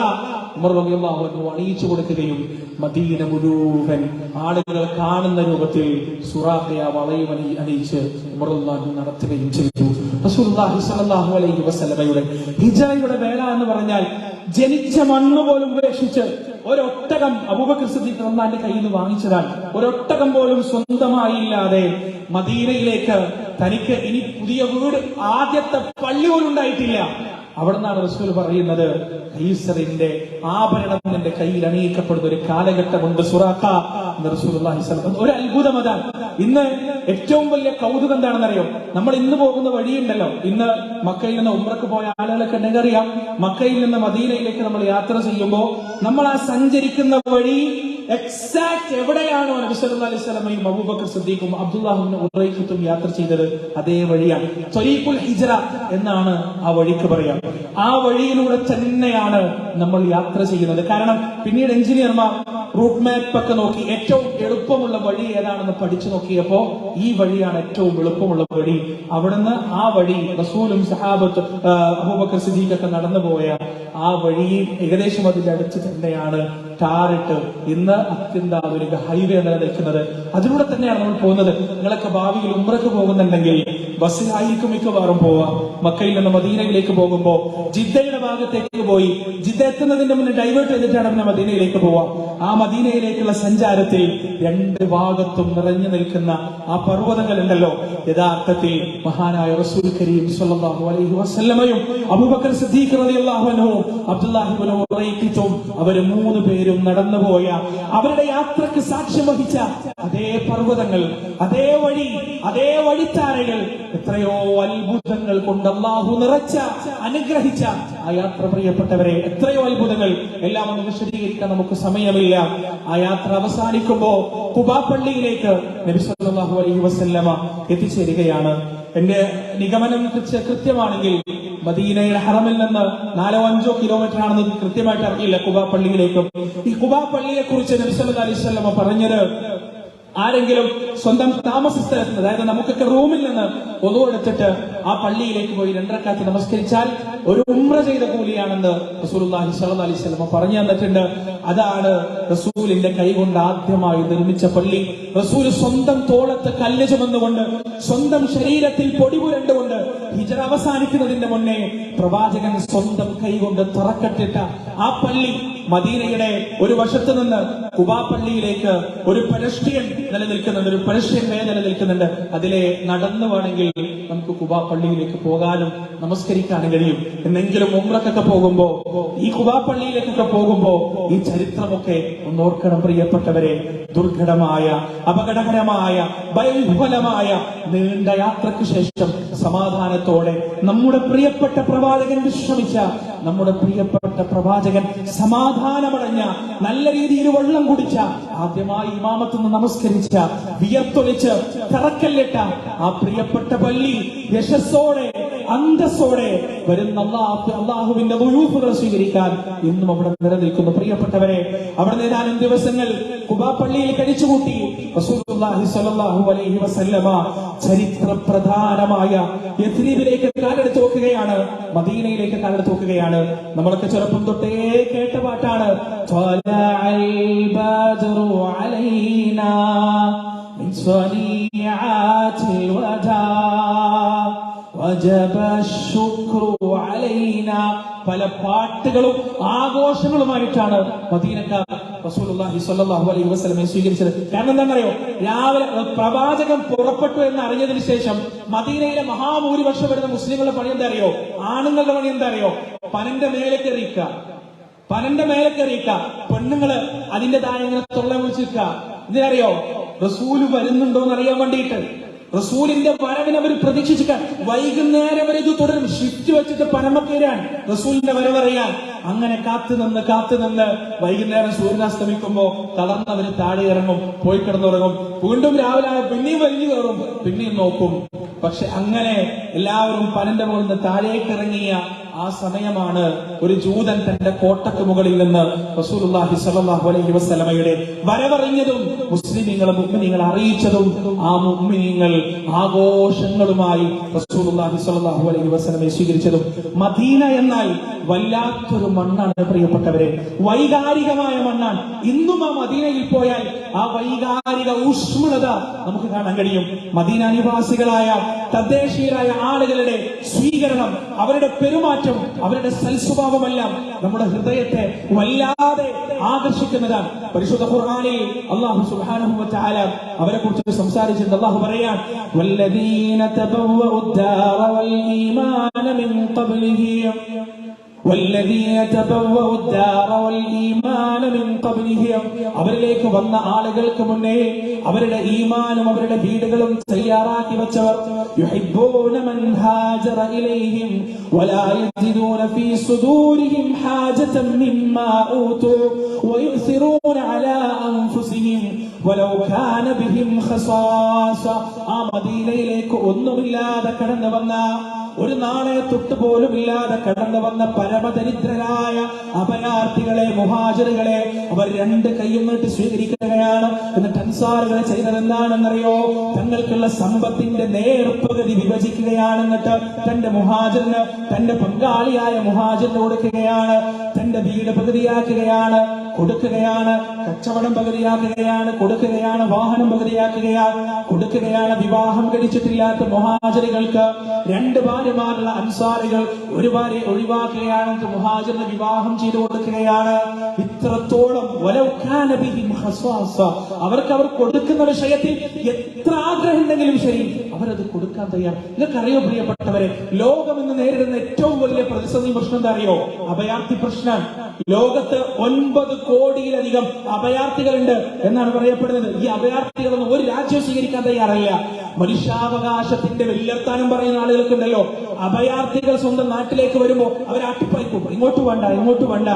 ഉമർ റളിയല്ലാഹു അൻഹു അണിയിച്ചു കൊടുക്കുകയും മദീന മുഴുവൻ ആളുകൾ കാണുന്ന രൂപത്തിൽ സുറാഖയെ ആ വളയും അണിയിച്ച് ഉമർ റളിയല്ലാഹു അൻഹു നടത്തുകയും ചെയ്തു. റസൂലുള്ളാഹി സ്വല്ലല്ലാഹു അലൈഹി വസല്ലമയുടെ ഹിജ്റയുടെ വേള എന്ന് പറഞ്ഞാൽ ജനിച്ച മണ്ണ് പോലും ഉപേക്ഷിച്ച് ഒരൊട്ടകം അബൂബക്കർ സിദ്ദീഖ് റളിയല്ലാഹുവിന്റെ കയ്യിൽ നിന്ന് വാങ്ങിച്ചതാണ്. ഒരൊട്ടകം പോലും സ്വന്തമായി ഇല്ലാതെ മദീനയിലേക്ക് തനിക്ക് ഇനി പുതിയ വീട്, ആദ്യത്തെ പള്ളി പോലും ഉണ്ടായിട്ടില്ല. അവിടെ നിന്നാണ് റസൂൽ പറയുന്നത്, കൈസറിന്റെ ആഭരണം എന്റെ കയ്യിൽ അണിയിക്കപ്പെടുന്ന ഒരു കാലഘട്ടമുണ്ട് സുറാഖ എന്ന് റസൂലുള്ളാഹി സ്വല്ലല്ലാഹു അലൈഹി വസല്ലം. ഒരു അത്ഭുതം അതാണ്. ഇന്ന് ഏറ്റവും വലിയ കൗതുകം എന്താണെന്നറിയോ? നമ്മൾ ഇന്ന് പോകുന്ന വഴിയുണ്ടല്ലോ, ഇന്ന് മക്കയിൽ നിന്ന് ഉംറക്ക് പോയ ആളുകളൊക്കെ ഉണ്ടെങ്കിൽ അറിയാം, മക്കയിൽ നിന്ന് മദീനയിലേക്ക് നമ്മൾ യാത്ര ചെയ്യുമ്പോൾ നമ്മൾ ആ സഞ്ചരിക്കുന്ന വഴി എക്സാക്ട് എവിടെയാണോ നബി സല്ലല്ലാഹു അലൈഹി വസല്ലമയും അബൂബക്കർ സിദ്ദീഖും അബ്ദുല്ലാഹ് ഇബ്നു ഉറൈഖത്തും യാത്ര ചെയ്തത് അതേ വഴിയാണ്. ത്വരീഖുൽ ഹിജ്റ എന്നാണ് ആ വഴിക്ക് പറയാം. ആ വഴിയിലൂടെ തന്നെയാണ് നമ്മൾ യാത്ര ചെയ്യുന്നത്. കാരണം പിന്നീട് എഞ്ചിനീയർമാർ റൂട്ട് മാപ്പ് ഒക്കെ നോക്കി ഏറ്റവും എളുപ്പമുള്ള വഴി ഏതാണെന്ന് പഠിച്ചു നോക്കിയപ്പോ ഈ വഴിയാണ് ഏറ്റവും എളുപ്പമുള്ള വഴി. അവിടുന്ന് ആ വഴി റസൂലും സഹാബത്ത് അബൂബക്കർ സിദ്ദീഖ് ഒക്കെ നടന്നുപോയ ആ വഴിയിൽ ഏകദേശം അതിന്റെ അടുത്ത് തന്നെയാണ് ടാറിട്ട് ഇന്ന് അത്യന്താധുനിക ഹൈവേ നിലനിൽക്കുന്നത്. അതിലൂടെ തന്നെയാണ് നമ്മൾ പോകുന്നത്. നിങ്ങളൊക്കെ ഭാവിയിൽ ഉംറക്ക് പോകുന്നുണ്ടെങ്കിൽ ബസ്സിലായിരിക്കും മിക്കവാറും പോവാ. മക്കയിൽ നിന്ന് മദീനയിലേക്ക് പോകുമ്പോ ജിദ്ദയുടെ ഭാഗത്തേക്ക് പോയി ജിദ്ദ എത്തുന്നതിന്റെ മുന്നേ ഡൈവേർട്ട് ചെയ്തിട്ടാണ് പിന്നെ മദീനയിലേക്ക് പോവാം. ആ മദീനയിലേക്കുള്ള സഞ്ചാരത്തിൽ രണ്ട് ഭാഗത്തും നിറഞ്ഞു നിൽക്കുന്ന ആ പർവ്വതങ്ങൾ ഉണ്ടല്ലോ, യഥാർത്ഥത്തിൽ മഹാനായ റസൂൽ കരീം സ്വല്ലല്ലാഹു അലൈഹി വസല്ലമയും അബൂബക്കർ സിദ്ദീഖ് റളിയല്ലാഹു അൻഹു അബ്ദുല്ലാഹി ഇബ്നു ഉറൈഖിത്തും അവര് മൂന്ന് പേരും നടന്നുപോയ അവരുടെ യാത്രക്ക് സാക്ഷ്യം വഹിച്ച അതേ പർവ്വതങ്ങൾ, അതേ വഴി, അതേ വഴിത്താരകൾ, എത്രയോ അത്ഭുതങ്ങൾ കൊണ്ട് അല്ലാഹു നിറച്ച അനുഗ്രഹിച്ച ആ യാത്ര പ്രിയപ്പെട്ടവരെ, എത്രയോ അത്ഭുതങ്ങൾ. എല്ലാം ഒന്ന് വിശദീകരിക്കാൻ നമുക്ക് സമയമില്ല. ആ യാത്ര അവസാനിക്കുമ്പോ ഖുബാ പള്ളിയിലേക്ക് നബി സല്ലല്ലാഹു അലൈഹി വസല്ലമ എത്തിച്ചേരുകയാണ്. എന്റെ നിഗമനം കൃത്യമാണെങ്കിൽ മദീനയുടെ ഹറമിൽ നിന്ന് 4-5 കിലോമീറ്റർ ആണെന്ന് കൃത്യമായിട്ട് അറിയില്ല ഖുബാ പള്ളിയിലേക്കും. ഈ ഖുബാ പള്ളിയെ കുറിച്ച് നബി സല്ലല്ലാഹു അലൈഹി വസല്ലമ പറഞ്ഞത്, ആരെങ്കിലും സ്വന്തം താമസ സ്ഥലത്ത്, അതായത് നമുക്കൊക്കെ റൂമിൽ നിന്ന് ഒതു എടുത്തിട്ട് ആ പള്ളിയിലേക്ക് പോയി 2 റക്അത്ത് നമസ്കരിച്ചാൽ ഒരു ഉംറ ചെയ്ത കൂലിയാണെന്ന് റസൂലുള്ളാഹി സ്വല്ലല്ലാഹു അലൈഹി വസല്ലം പറഞ്ഞു തന്നിട്ടുണ്ട്. അതാണ് റസൂലിന്റെ കൈകൊണ്ട് ആദ്യമായി നിർമ്മിച്ച പള്ളി. റസൂൽ സ്വന്തം തോളത്ത് കല്ല് ചുമന്നുകൊണ്ട്, സ്വന്തം ശരീരത്തിൽ പൊടി പുരണ്ടുകൊണ്ട് ഹിജ്റ അവസാനിക്കുന്നതിന്റെ മുന്നേ പ്രവാചകൻ സ്വന്തം കൈകൊണ്ട് തറക്കട്ടിട്ട ആ പള്ളി, മദീനയുടെ ഒരു വശത്ത് നിന്ന് ഖുബാ പള്ളിയിലേക്ക് ഒരു പെഡസ്ട്രിയൻ നിലനിൽക്കുന്നുണ്ട്, ഒരു പെഡസ്ട്രിയൻ വേ നിലനിൽക്കുന്നുണ്ട്. അതിലെ നടന്നു വേണമെങ്കിൽ നമുക്ക് ഖുബാ പള്ളിയിലേക്ക് പോകാനും നമസ്കരിക്കാനും കഴിയും. എന്നെങ്കിലും ഉംറക്കൊക്കെ പോകുമ്പോ, ഈ ഖുബാ പള്ളിയിലേക്കൊക്കെ പോകുമ്പോ ഈ ചരിത്രമൊക്കെ ഒന്നോർക്കണം പ്രിയപ്പെട്ടവരെ. ദുർഘടമായ, അപകടകരമായ, ഭയവിഹ്വലമായ നീണ്ട യാത്രയ്ക്ക് ശേഷം സമാധാനത്തോടെ നമ്മുടെ പ്രിയപ്പെട്ട പ്രവാചകൻ വിശ്രമിച്ച, നമ്മുടെ പ്രിയപ്പെട്ട പ്രവാചകൻ സമാധാനമടഞ്ഞ, നല്ല രീതിയിൽ വെള്ളം കുടിച്ച, ആദ്യമായി ഇമാമത്തുനിന്ന് നമസ്കരിച്ച, വിയർത്തൊലിച്ച് തറക്കല്ലിട്ട ആ പ്രിയപ്പെട്ട പള്ളി യശസ്സോടെ, അന്തസ്സോടെ വരുന്ന അള്ളാഹുവിന്റെ ദുയൂഫുകൾ സ്വീകരിക്കാൻ ഇന്നും അവിടെ നിലനിൽക്കുന്നു പ്രിയപ്പെട്ടവരെ. അവിടെ ഏതാനും ദിവസങ്ങൾ ഖുബാ പള്ളിയിൽ കഴിച്ചുകൂട്ടി റസൂലുള്ളാഹി സ്വല്ലല്ലാഹു അലൈഹി വസല്ലമ ചരിത്ര പ്രധാനമായ യത്രീബിലേക്ക് കാലെടുത്ത് വെക്കുകയാണ്, മദീനയിലേക്ക് കാലെടുത്ത് വെക്കുകയാണ്. നമ്മളൊക്കെ ചെറുപ്പം തൊട്ടേ കേട്ട പാട്ടാണ്, ത്വലഅൽ ബദ്റു അലൈനാ മിൻ സ്വനീഅത്തിൽ വദാ വജബ ശുക്രു അലൈനാ. പല പാട്ടുകളും ആഘോഷങ്ങളുമായിട്ടാണ് മദീനക്കാർ റസൂലുള്ളാഹി സ്വല്ലല്ലാഹു അലൈഹി വസല്ലമയെ സ്വീകരിച്ചത്. കാരണം എന്താണെന്നറിയോ, രാവിലെ പ്രവാചകൻ പുറപ്പെട്ടു എന്ന് അറിഞ്ഞതിന് ശേഷം മദീനയിലെ മഹാഭൂരിപക്ഷം വരുന്ന മുസ്ലിങ്ങളുടെ പണി എന്താ അറിയോ, ആണുങ്ങളുടെ പണി എന്താ അറിയോ, പനന്റെ മേലെ കയറിയിക്കുക, പനന്റെ മേലെ കയറിയിക്കുക. പെണ്ണുങ്ങള് അതിന്റേതായ ഇങ്ങനെ തൊള്ള വിളിച്ചിരിക്കുക. ഇതിനറിയോ, റസൂല് വരുന്നുണ്ടോ എന്ന് അറിയാൻ വേണ്ടിയിട്ട്. റസൂലിന്റെ വരവിനെ അവർ പ്രതീക്ഷിച്ചിട്ട് വൈകുന്നേരം വരെ ഇത് തുടരും. ഷിഫ്റ്റ് വെച്ചിട്ട് പരമക്കേരാൻ റസൂലിന്റെ വരവറിയാൻ. അങ്ങനെ കാത്തുനിന്ന് വൈകുന്നേരം സൂര്യനാസ്തമിക്കുമ്പോ തളർന്നവര് താഴെ ഇറങ്ങും, പോയി കിടന്നുറങ്ങും. വീണ്ടും രാവിലെ പിന്നെയും വലിഞ്ഞു കയറും, പിന്നെയും നോക്കും. പക്ഷെ അങ്ങനെ എല്ലാവരും പനന്റെ മുകളിൽ നിന്ന് താഴേക്ക് ഇറങ്ങിയ ആ സമയമാണ് ഒരു ജൂതൻ തന്റെ കോട്ടക്ക് മുകളിൽ നിന്ന് റസൂലുള്ളാഹി സ്വല്ലല്ലാഹു അലൈഹി വസല്ലമയുടെ വരവറിഞ്ഞതും മുഅ്മിനീങ്ങളെ അറിയിച്ചതും. ആ മുഅ്മിനീങ്ങൾ ആഘോഷങ്ങളുമായി റസൂലുള്ളാഹി സ്വല്ലല്ലാഹു അലൈഹി വസല്ലമയെ സ്വീകരിച്ചതും. മദീന എന്നാൽ വല്ലാത്തൊരു മണ്ണാണ് പ്രിയപ്പെട്ടവരെ, വൈകാരികമായ മണ്ണാണ്. ഇന്നും ആ മദീനയിൽ പോയാൽ ആ വൈകാരിക ഊഷ്മളത നമുക്ക് കാണാൻ കഴിയും. മദീന നിവാസികളായ തദ്ദേശീയരായ ആളുകളുടെ സ്വീകരണം, അവരുടെ പെരുമാറ്റം, അവരുടെ സൽസ്വഭാവമെല്ലാം നമ്മുടെ ഹൃദയത്തെ വല്ലാതെ ആകർഷിക്കുന്നതാണ്. പരിശുദ്ധ ഖുർആനിൽ അല്ലാഹു സുബ്ഹാനഹു വ തആല അവരെ കുറിച്ച് സംസാരിച്ചിട്ടുണ്ട്. അല്ലാഹു പറയാൻ, വല്ലദീന തബവ്വഉദ് ദാറ വൽ ഈമാന മിൻ ഖബ്ലിഹിം അവരിലേക്ക് വന്ന ആളുകൾക്ക് മുന്നേ അവരുടെ ഈമാനും അവരുടെ വീടുകളും തയ്യാറാക്കി വെച്ചവർ, യുഹിബ്ബൂന മൻ ഹാജറ ഇലൈഹിം വലാ യജിദൂന ഫീ സുദൂരിഹിം ഹാജതൻ മിമ്മാ ഊതു വയുസിറൂന അലാ അൻഫുസിഹിം വലൗ കാന ബിഹിം ഖസാസ. ആ മദീനയിലേക്ക് ഒന്നുമില്ലാതെ കടന്നു വന്ന, ഒരു നാണയത്തൊട്ട് പോലും ഇല്ലാതെ കടന്നു വന്ന പരമദരിദ്രരായ അഭയാർത്ഥികളെ, മുഹാജിറുകളെ അവർ 2 കൈയും നീട്ടി സ്വീകരിക്കുകയാണ്. എന്നിട്ട് അൻസാറുകളെ ചെയ്തത് എന്താണെന്നറിയോ, തങ്ങൾക്കുള്ള സമ്പത്തിന്റെ നേർപ്പകുതി വിഭജിക്കുകയാണ്. എന്നിട്ട് തന്റെ മുഹാജിറിന്, തന്റെ പങ്കാളിയായ മുഹാജിറിന് കൊടുക്കുകയാണ്. തന്റെ വീട് പകുതിയാക്കുകയാണ്. കൊടുക്കുകയാണ്, കച്ചവടം പകുതിയാക്കുകയാണ്, കൊടുക്കുകയാണ്, വാഹനം കൊടുക്കുകയാണ്. വിവാഹം കഴിച്ചിട്ടില്ലാത്ത മുഹാജിറുകൾക്ക് 2 ഭാര്യമാരുള്ള അൻസാരികൾ 1 ഭാര്യ ഒഴിവാക്കുകയാണ്, മുഹാജിറിന് വിവാഹം ചെയ്തു കൊടുക്കുകയാണ്. ഇത്രത്തോളം അവർക്ക് അവർ കൊടുക്കുന്ന വിഷയത്തിൽ എത്ര ആഗ്രഹം ഉണ്ടെങ്കിലും ശരി അവരത് കൊടുക്കാൻ തയ്യാർ. നിങ്ങൾക്കറിയോ പ്രിയപ്പെട്ടവരെ, ലോകം ഇന്ന് നേരിടുന്ന ഏറ്റവും വലിയ പ്രതിസന്ധി പ്രശ്നം എന്താ അറിയോ? അഭയാർത്ഥി പ്രശ്നം. ലോകത്ത് 9 കോടിയിലധികം അഭയാർത്ഥികളുണ്ട് എന്നാണ് പറയപ്പെടുന്നത്. ഈ അഭയാർത്ഥികളൊന്നും ഒരു രാജ്യം സ്വീകരിക്കാൻ തയ്യാറല്ല. മനുഷ്യാവകാശത്തിന്റെ വെല്ലുത്താനം പറയുന്ന ആളുകൾക്കുണ്ടല്ലോ, അഭയാർത്ഥികൾ സ്വന്തം നാട്ടിലേക്ക് വരുമ്പോ അവർ ആട്ടിപ്പായിക്കും, ഇങ്ങോട്ട് വേണ്ട.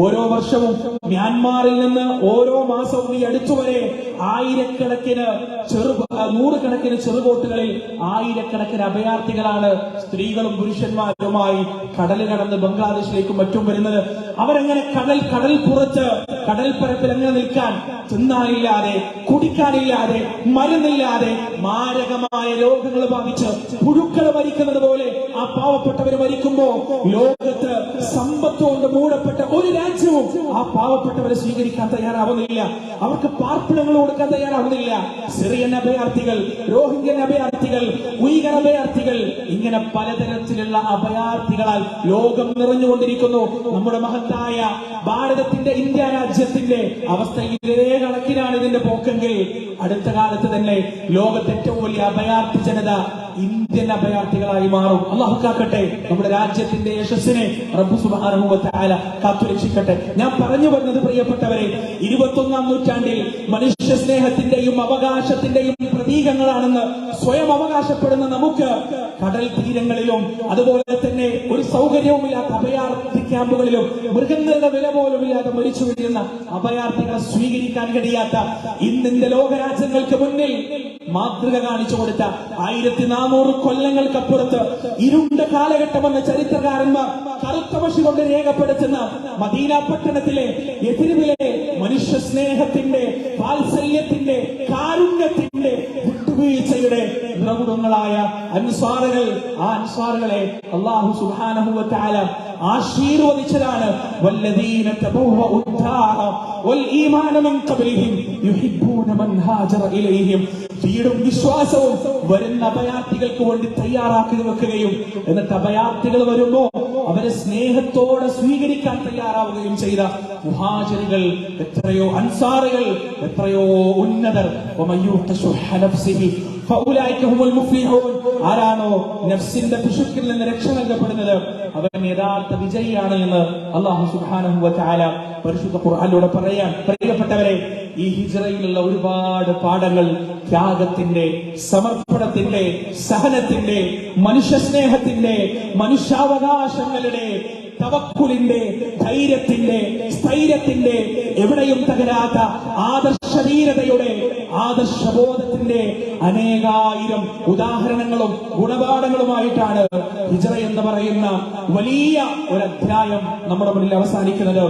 ഓരോ വർഷവും മ്യാൻമാറിൽ നിന്ന് ഓരോ മാസവും ഈ അടുത്തുവരെ നൂറുകണക്കിന് ചെറുബോട്ടുകളിൽ ആയിരക്കണക്കിന് അഭയാർത്ഥികളാണ് സ്ത്രീകളും പുരുഷന്മാരുമായി കടൽ കടന്ന് ബംഗ്ലാദേശിലേക്കും മറ്റും വരുന്നത്. അവരെങ്ങനെ കടൽ പുറത്ത് കടൽപ്പരപ്പിൽ എങ്ങനെ നിൽക്കാൻ, തിന്നാനില്ലാതെ, കുടിക്കാനില്ലാതെ, മരുന്നില്ലാതെ, മാരകമായ രോഗങ്ങൾ ബാധിച്ച് പുഴുക്കൾ മരിക്കുന്നത് പോലെ ആ പാവപ്പെട്ടവർ മരിക്കുമ്പോ ലോകത്ത് സമ്പത്തുകൊണ്ട് മൂടപ്പെട്ട ഒരു രാജ്യവും ആ പാവപ്പെട്ടവരെ സ്വീകരിക്കാൻ തയ്യാറാവുന്നില്ല. അവർക്ക് പാർപ്പിടങ്ങൾ കൊടുക്കാൻ തയ്യാറാവുന്നില്ല. സിറിയൻ അഭയാർത്ഥികൾ, റോഹിംഗ്യൻ അഭയാർത്ഥികൾ, ഉയ്ഗർ അഭയാർത്ഥികൾ, ഇങ്ങനെ പലതരത്തിലുള്ള അഭയാർത്ഥികളാൽ ലോകം നിറഞ്ഞുകൊണ്ടിരിക്കുന്നു. നമ്മുടെ മഹത്തായ ഭാരതത്തിന്റെ, ഇന്ത്യ രാജ്യത്തിന്റെ അവസ്ഥ ഇതേ കണക്കിനാണ് ഇതിന്റെ പോക്കെങ്കിൽ അടുത്ത കാലത്ത് തന്നെ ലോകത്തെ ഏറ്റവും വലിയ അഭയാർത്ഥി ജനത ഇന്ത്യൻ അഭയാർത്ഥികളായി മാറും. അല്ലാഹു കാക്കട്ടെ. നമ്മുടെ രാജ്യത്തിന്റെ യശസ്സിനെ റബ്ബ് സുബ്ഹാനഹു വ തആല കാത്തുരക്ഷിക്കട്ടെ. ഞാൻ പറഞ്ഞു വരുന്നത് പ്രിയപ്പെട്ടവരെ, 21ാം നൂറ്റാണ്ടിൽ മനുഷ്യ സ്നേഹത്തിന്റെയും അവകാശത്തിന്റെയും പ്രതീകങ്ങളാണെന്ന് സ്വയം അവകാശപ്പെടുന്ന നമുക്ക് കടൽ തീരങ്ങളിലും അതുപോലെ തന്നെ ഒരു സൗകര്യവുമില്ലാത്ത അഭയാർത്ഥി ക്യാമ്പുകളിലും മൃഗങ്ങളുടെ വില പോലും ഇല്ലാതെ മരിച്ചു വീഴുന്ന അഭയാർത്ഥികളെ സ്വീകരിക്കാൻ കഴിയാത്ത ഇന്നിന്റെ ലോകരാജ്യങ്ങൾക്ക് മുന്നിൽ മാതൃക കാണിച്ചു കൊടുത്ത 1400 കൊല്ലങ്ങൾക്കപ്പുറത്ത് ഇരുണ്ട കാലഘട്ടമെന്ന ചരിത്രകാരന്മാർ കറുത്ത മഷി കൊണ്ട് രേഖപ്പെടുത്തുന്ന മദീന പട്ടണത്തിലെ യഥിരിവിലെ മനുഷ്യ സ്നേഹത്തിന്റെ, വാത്സല്യത്തിന്റെ, കാരുണ്യത്തിന്റെ, വിട്ടുവീഴ്ചയുടെ നിറകുടങ്ങളായ അൻസാറുകൾ, ആ അൻസാറുകളെ അല്ലാഹു സുബ്ഹാനഹു വ തആല ആശീർവദിച്ചതാണ്. വല്ലദീന തബവ്വഉ الدار والإيمان من قبلهم يحبون من هاجر إليهم. വീടും വിശ്വാസവും വരുന്ന അഭയാർത്ഥികൾക്ക് വേണ്ടി തയ്യാറാക്കി വെക്കുകയും എന്നിട്ട് അഭയാർത്ഥികൾ വരുമ്പോ അവരെ സ്നേഹത്തോടെ സ്വീകരിക്കാൻ തയ്യാറാവുകയും ചെയ്ത മുഹാജിറുകൾ എത്രയോ, അൻസാറുകൾ എത്രയോ ഉന്നതർ. ആരാണോ നഫ്സിന്റെ പിശുക്കിൽ നിന്ന് രക്ഷ നൽകപ്പെടുന്നത് അവൻ യഥാർത്ഥ വിജയിയാണ് എന്ന് അല്ലാഹു സുബ്ഹാനഹു വ തആല പരിശുദ്ധ ഖുർആനിലൂടെ പറയാൻ. പ്രിയപ്പെട്ടവരെ, ഈ ഹിജ്റയിലുള്ള ഒരുപാട് പാഠങ്ങൾ ത്യാഗത്തിന്റെ, സമർപ്പണത്തിന്റെ, സഹനത്തിന്റെ, മനുഷ്യസ്നേഹത്തിന്റെ, മനുഷ്യാവകാശങ്ങളുടെ, തവക്കുലിന്റെ, ധൈര്യത്തിന്റെ, സ്ഥൈര്യത്തിന്റെ, എവിടെയും തകരാത്ത ആദർശധീരതയുടെ, ആദർശബോധത്തിന്റെ അനേകായിരം ഉദാഹരണങ്ങളും ഗുണപാഠങ്ങളുമായിട്ടാണ് ഹിജ്റ എന്ന് പറയുന്ന വലിയ ഒരു അധ്യായം നമ്മുടെ മുന്നിൽ അവസാനിക്കുന്നത്.